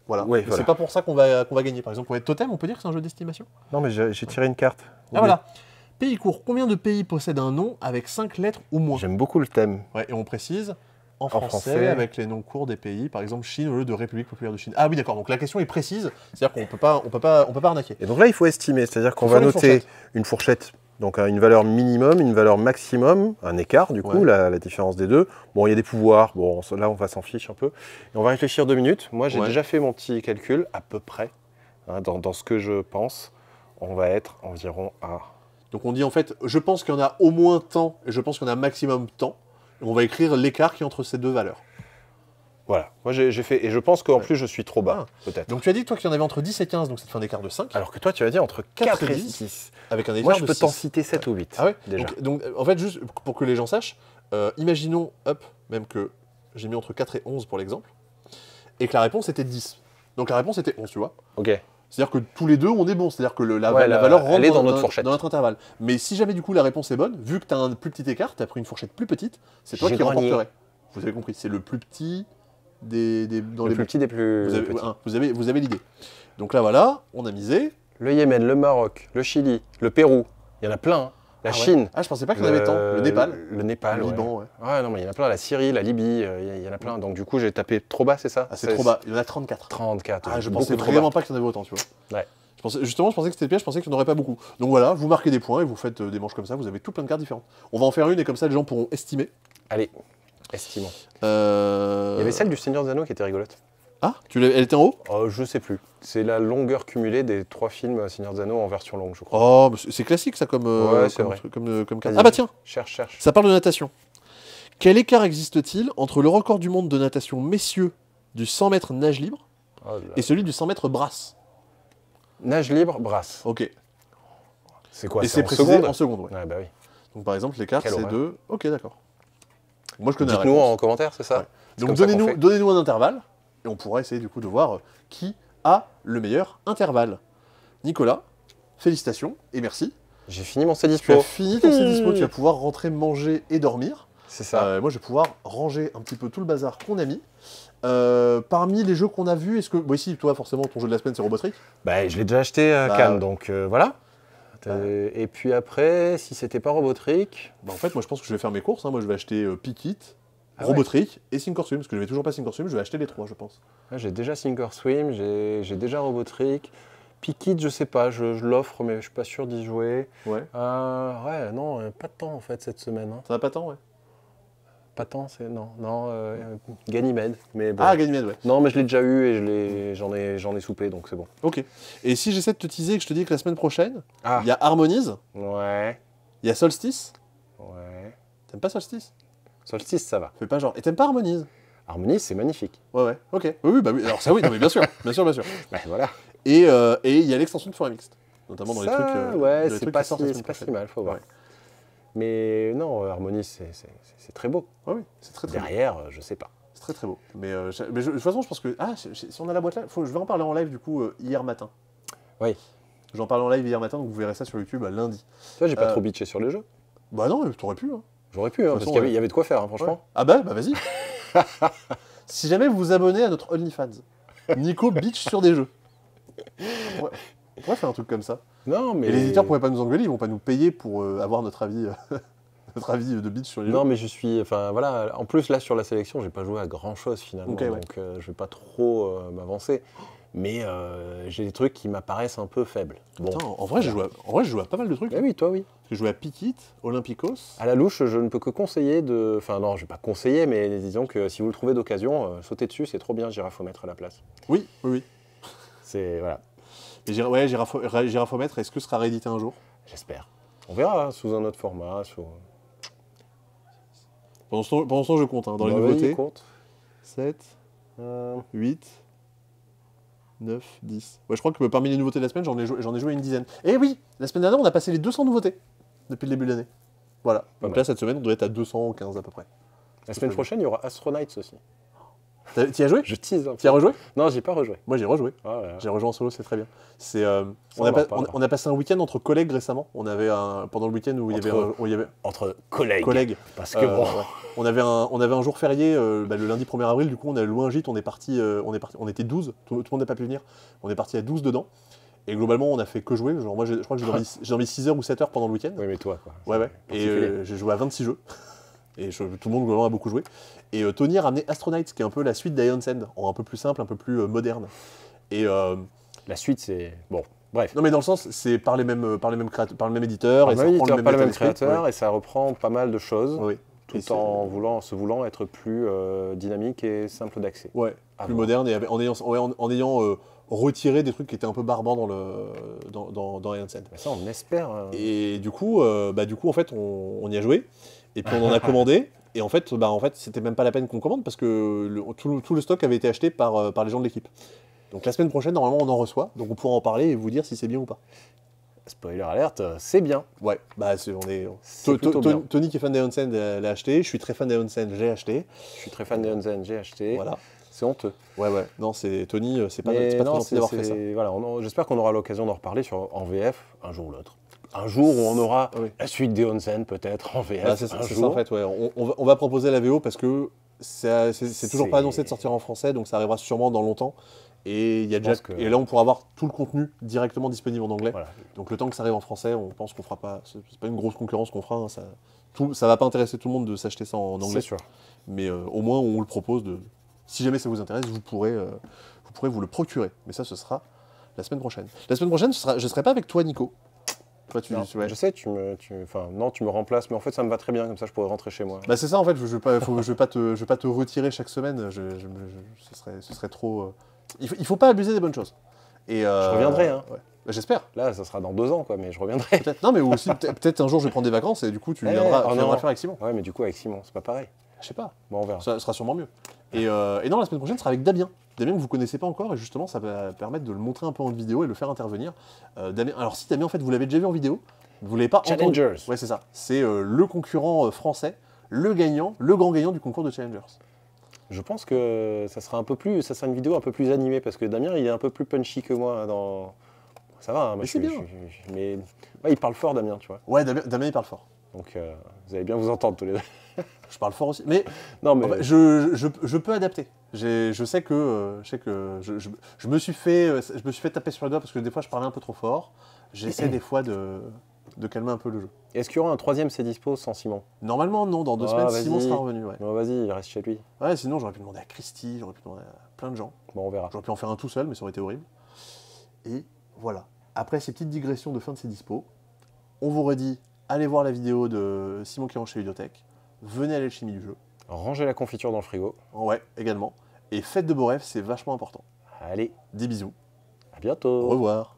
Voilà. Ouais, c'est pas pour ça qu'on va gagner. Par exemple, pour être totem, on peut dire que c'est un jeu d'estimation. Non, mais j'ai tiré une carte. Ah voilà. Pays court. Combien de pays possèdent un nom avec 5 lettres ou moins? J'aime beaucoup le thème. Ouais, et on précise en français avec les noms courts des pays, par exemple Chine au lieu de République populaire de Chine. Ah oui, d'accord. Donc la question est précise, c'est-à-dire qu'on peut pas arnaquer. Et donc là, il faut estimer, c'est-à-dire qu'on va noter une fourchette, donc une valeur minimum, une valeur maximum, un écart du coup, la différence des deux. Bon, il y a des pouvoirs. Bon, là, on va s'en fiche un peu. Et on va réfléchir 2 minutes. Moi, j'ai déjà fait mon petit calcul à peu près dans ce que je pense. On va être environ à. Donc on dit en fait, je pense qu'il y en a au moins tant, et je pense qu'il y en a maximum tant. Et on va écrire l'écart qui est entre ces deux valeurs. Voilà, moi j'ai fait, et je pense qu'en plus je suis trop bas, peut-être. Donc tu as dit toi qu'il y en avait entre 10 et 15, donc ça te fait un écart de 5. Alors que toi tu as dit entre 4 et 10. Avec un écart moi je de peux 6. t'en citer 7 ou 8, ah ouais déjà. Donc en fait, juste pour que les gens sachent, imaginons, même que j'ai mis entre 4 et 11 pour l'exemple, et que la réponse était 10. Donc la réponse était 11, tu vois. Ok. C'est-à-dire que tous les deux, on est bon. C'est-à-dire que la valeur rentre dans notre fourchette. Dans notre intervalle. Mais si jamais du coup la réponse est bonne, vu que tu as un plus petit écart, tu as pris une fourchette plus petite, c'est toi qui remporterais. Vous avez compris, c'est le plus petit des plus petit des plus petits. Vous avez l'idée. Donc là voilà, on a misé. Le Yémen, le Maroc, le Chili, le Pérou, il y en a plein. Hein. La Chine. Ah, je pensais pas qu'il y en avait tant. Le Népal. Le Népal, le Liban, ouais, non, mais il y en a plein. La Syrie, la Libye, il y en a plein. Donc du coup, j'ai tapé trop bas, c'est ça? Ah, c'est trop bas. Il y en a 34. 34. Ah, je pensais vraiment pas qu'il y en avait autant, tu vois. Ouais. Je pensais que c'était le piège, je pensais qu'il n'y en aurait pas beaucoup. Donc voilà, vous marquez des points et vous faites des manches comme ça, vous avez tout plein de cartes différentes. On va en faire une et comme ça, les gens pourront estimer. Allez, estimons. Il y avait celle du Seigneur des Anneaux qui était rigolote. Ah, elle était en haut? Je sais plus. C'est la longueur cumulée des 3 films Seigneur des Anneaux en version longue, je crois. Oh, c'est classique ça comme carte. Ah bah tiens, cherche. Ça parle de natation. Quel écart existe-t-il entre le record du monde de natation messieurs du 100 mètres nage libre et celui du 100 mètres brasse? Nage libre, brasse. Ok. C'est quoi? Et c'est précisé en seconde, ouais. Ouais, bah oui. Donc par exemple, l'écart c'est de... Ok, d'accord. Moi je connais la réponse. Dites-nous en commentaire, c'est ça? Ouais. Donc donnez-nous un intervalle, et on pourra essayer du coup de voir qui a le meilleur intervalle. Nicolas, félicitations et merci. J'ai fini mon C-Dispo. Tu as fini ton C-Dispo, tu vas pouvoir rentrer manger et dormir. C'est ça. Moi je vais pouvoir ranger un petit peu tout le bazar qu'on a mis. Parmi les jeux qu'on a vus, est-ce que... Bon ici, toi forcément, ton jeu de la semaine c'est Robotrick. Bah je l'ai déjà acheté à Cannes, donc voilà. Et puis après, si c'était pas Robotrick... Bah, en fait, moi je pense que je vais faire mes courses. Hein. Moi je vais acheter Pikit, Ah Robotrick et Thinkorswim, parce que je n'avais toujours pas Thinkorswim, je vais acheter les 3, je pense. J'ai déjà Thinkorswim, j'ai déjà Robotrick. Pikit, je sais pas, je l'offre, mais je suis pas sûr d'y jouer. Ouais. Ouais, non, pas de temps en fait cette semaine. Hein. Ça n'a pas tant, ouais. Pas de temps, c'est. Non, Ganymede. Mais bon. Ah, Ganymede, ouais. Non, mais je l'ai déjà eu et j'en ai soupé, donc c'est bon. Ok. Et si j'essaie de te teaser et que je te dis que la semaine prochaine, Ah. il y a Harmonize, Ouais. il y a Solstice. Ouais. T'aimes pas Solstice? Solstice, ça va. Fais pas genre. Et t'aimes pas Harmonize? Harmony, c'est magnifique. Ouais, ok. Oui, bah oui. Alors ça, oui, non, mais bien sûr, bien sûr, bien sûr. Ouais, voilà. Et il y a l'extension de Forêt Mixte, notamment dans les trucs. Ouais, dans les c'est trucs pas, qui sortent la semaine c'est pas si prochaine. mal, faut voir. Ouais. Mais non, Harmony, c'est très beau. Ouais, oui, c'est très très beau. Derrière, je sais pas. C'est très très beau. Mais, de toute façon, je pense que. Ah, si on a la boîte là, je vais en parler en live du coup hier matin. Oui. J'en parle en live hier matin, donc vous verrez ça sur YouTube lundi. Tu vois, j'ai pas trop bitché sur les jeux. Bah non, t'aurais pu. Hein. J'aurais pu, hein, parce qu'il y avait de quoi faire, hein, franchement. Ouais. Ah bah vas-y. Si jamais vous vous abonnez à notre OnlyFans, Nico bitch sur des jeux. On pourrait faire un truc comme ça. Non, mais. Et les éditeurs pourraient pas nous engueuler, ils vont pas nous payer pour avoir notre avis, notre avis de bitch sur les jeux. Non, mais je suis. Enfin, voilà. En plus, là, sur la sélection, j'ai pas joué à grand chose finalement. Okay, donc, je vais pas trop m'avancer. Mais j'ai des trucs qui m'apparaissent un peu faibles. Bon. Attends, en vrai, j'ai joué à pas mal de trucs. Eh oui, toi, oui. J'ai joué à Pikit, Olympicos. À la louche, je ne peux que conseiller de. Enfin, non, je vais pas conseiller, mais disons que si vous le trouvez d'occasion, sautez dessus, c'est trop bien, Girafomètre à la place. Oui, oui, oui. C'est. Voilà. Et Girafomètre, est-ce que ce sera réédité un jour? J'espère. On verra, hein, sous un autre format. Pendant ce temps, je compte, hein, dans les Bah, nouveautés. Compte. 7, 8, 9, 10. Ouais, je crois que parmi les nouveautés de la semaine, j'en ai joué une dizaine. Et oui, la semaine dernière, on a passé les 200 nouveautés depuis le début de l'année. Voilà. Pas Donc mal. là, cette semaine, on doit être à 215 à peu près. La semaine prochaine, il y aura Astronauts aussi. T'y as joué? Je tease un peu. T'y as rejoué? Non, j'ai pas rejoué. Moi, j'ai rejoué. Ah, ouais. J'ai rejoint en solo, c'est très bien. On a passé un week-end entre collègues récemment. On avait pendant le week-end où il y avait Entre collègues. Parce que bon. Ouais. On avait un jour férié le lundi 1er avril. Du coup, on a loué un gîte. On était 12. Tout le monde n'a pas pu venir. On est parti à 12 dedans. Et globalement, on a fait que jouer. Genre, moi, je crois que j'ai dormi 6 heures ou 7 heures pendant le week-end. Oui, mais toi, quoi. Ouais. Et j'ai joué à 26 jeux. Et tout le monde globalement a beaucoup joué. Et Tony a ramené Astronauts, qui est un peu la suite d'Ion's End, en un peu plus simple, un peu plus moderne. Et la suite, c'est bon. Bref. Non, mais dans le sens, c'est par les mêmes créateurs, par le même éditeur, et ça reprend le même pas le même état d'esprit. créateur, Ouais. et ça reprend pas mal de choses, Oui. tout en se voulant être plus dynamique et simple d'accès. Ouais. Plus moderne, et en ayant retiré des trucs qui étaient un peu barbants dans Ion's End. Mais ça, on espère. Et du coup, en fait, on y a joué. Et puis on en a commandé, et en fait, c'était même pas la peine qu'on commande parce que tout le stock avait été acheté par les gens de l'équipe. Donc la semaine prochaine, normalement, on en reçoit, donc on pourra en parler et vous dire si c'est bien ou pas. Spoiler alerte, c'est bien. Ouais, bah C'est plutôt bien. Tony qui est fan d'Ion's End l'a acheté, je suis très fan d'Ion's End, j'ai acheté. Je suis très fan de Hansen, j'ai acheté. Voilà. C'est honteux. Ouais. Non, Tony, c'est pas Mais très non, gentil d'avoir fait ça. Voilà, j'espère qu'on aura l'occasion d'en reparler en VF un jour ou l'autre. Un jour où on aura la suite des Hansen peut-être en VF. C'est ça en fait, ouais. On va proposer la VO parce que c'est toujours pas annoncé de sortir en français, donc ça arrivera sûrement dans longtemps. Et, et là, on pourra avoir tout le contenu directement disponible en anglais. Voilà. Donc le temps que ça arrive en français, on pense qu'on fera pas. C'est pas une grosse concurrence qu'on fera. Hein, ça va pas intéresser tout le monde de s'acheter ça en anglais. C'est sûr. Mais au moins, on le propose. Si jamais ça vous intéresse, vous pourrez vous le procurer. Mais ça, ce sera la semaine prochaine. La semaine prochaine, je serai pas avec toi, Nico. Toi, je sais, tu me remplaces, mais en fait, ça me va très bien. Comme ça, je pourrais rentrer chez moi. Bah c'est ça en fait. Je vais pas te retirer chaque semaine. Ce serait trop. Il faut pas abuser des bonnes choses. Et je reviendrai, hein. Ouais. Bah, j'espère. Là, ça sera dans 2 ans, quoi, mais je reviendrai. Non, mais aussi, peut-être un jour, je vais prendre des vacances et du coup, tu viendras faire avec Simon. Ouais, mais du coup, avec Simon, c'est pas pareil. Je sais pas. Bon, on verra. Ça sera sûrement mieux. Et non, la semaine prochaine, ce sera avec Damien. Damien que vous connaissez pas encore, et justement, ça va permettre de le montrer un peu en vidéo et le faire intervenir. Alors, si Damien, en fait, vous l'avez déjà vu en vidéo, vous l'avez pas Challengers. entendu. Ouais, c'est ça. C'est le concurrent français, le grand gagnant du concours de Challengers. Je pense que ça sera une vidéo un peu plus animée parce que Damien, il est un peu plus punchy que moi dans. Ça va, hein, moi, c'est bien. Mais ouais, il parle fort, Damien, tu vois. Ouais, Damien, il parle fort. Donc, vous allez bien vous entendre tous les deux. Je parle fort aussi, mais, non, mais... En fait, je peux adapter. Je sais que je me suis fait taper sur le doigt parce que des fois je parlais un peu trop fort. j'essaie des fois de calmer un peu le jeu. Est-ce qu'il y aura un troisième C'est dispo sans Simon? Normalement, non. Dans 2 semaines, Simon sera revenu. Ouais. Oh, vas-y, il reste chez lui. Ouais, sinon, j'aurais pu demander à Christy, j'aurais pu demander à plein de gens. Bon, on verra. J'aurais pu en faire un tout seul, mais ça aurait été horrible. Et voilà. Après ces petites digressions de fin de C'est dispo, on vous redit, allez voir la vidéo de Simon qui rentre chez Ludothèque. Venez à l'alchimie du jeu. Rangez la confiture dans le frigo. Ouais, également. Et faites de beaux rêves, c'est vachement important. Allez, 10 bisous. à bientôt. Au revoir.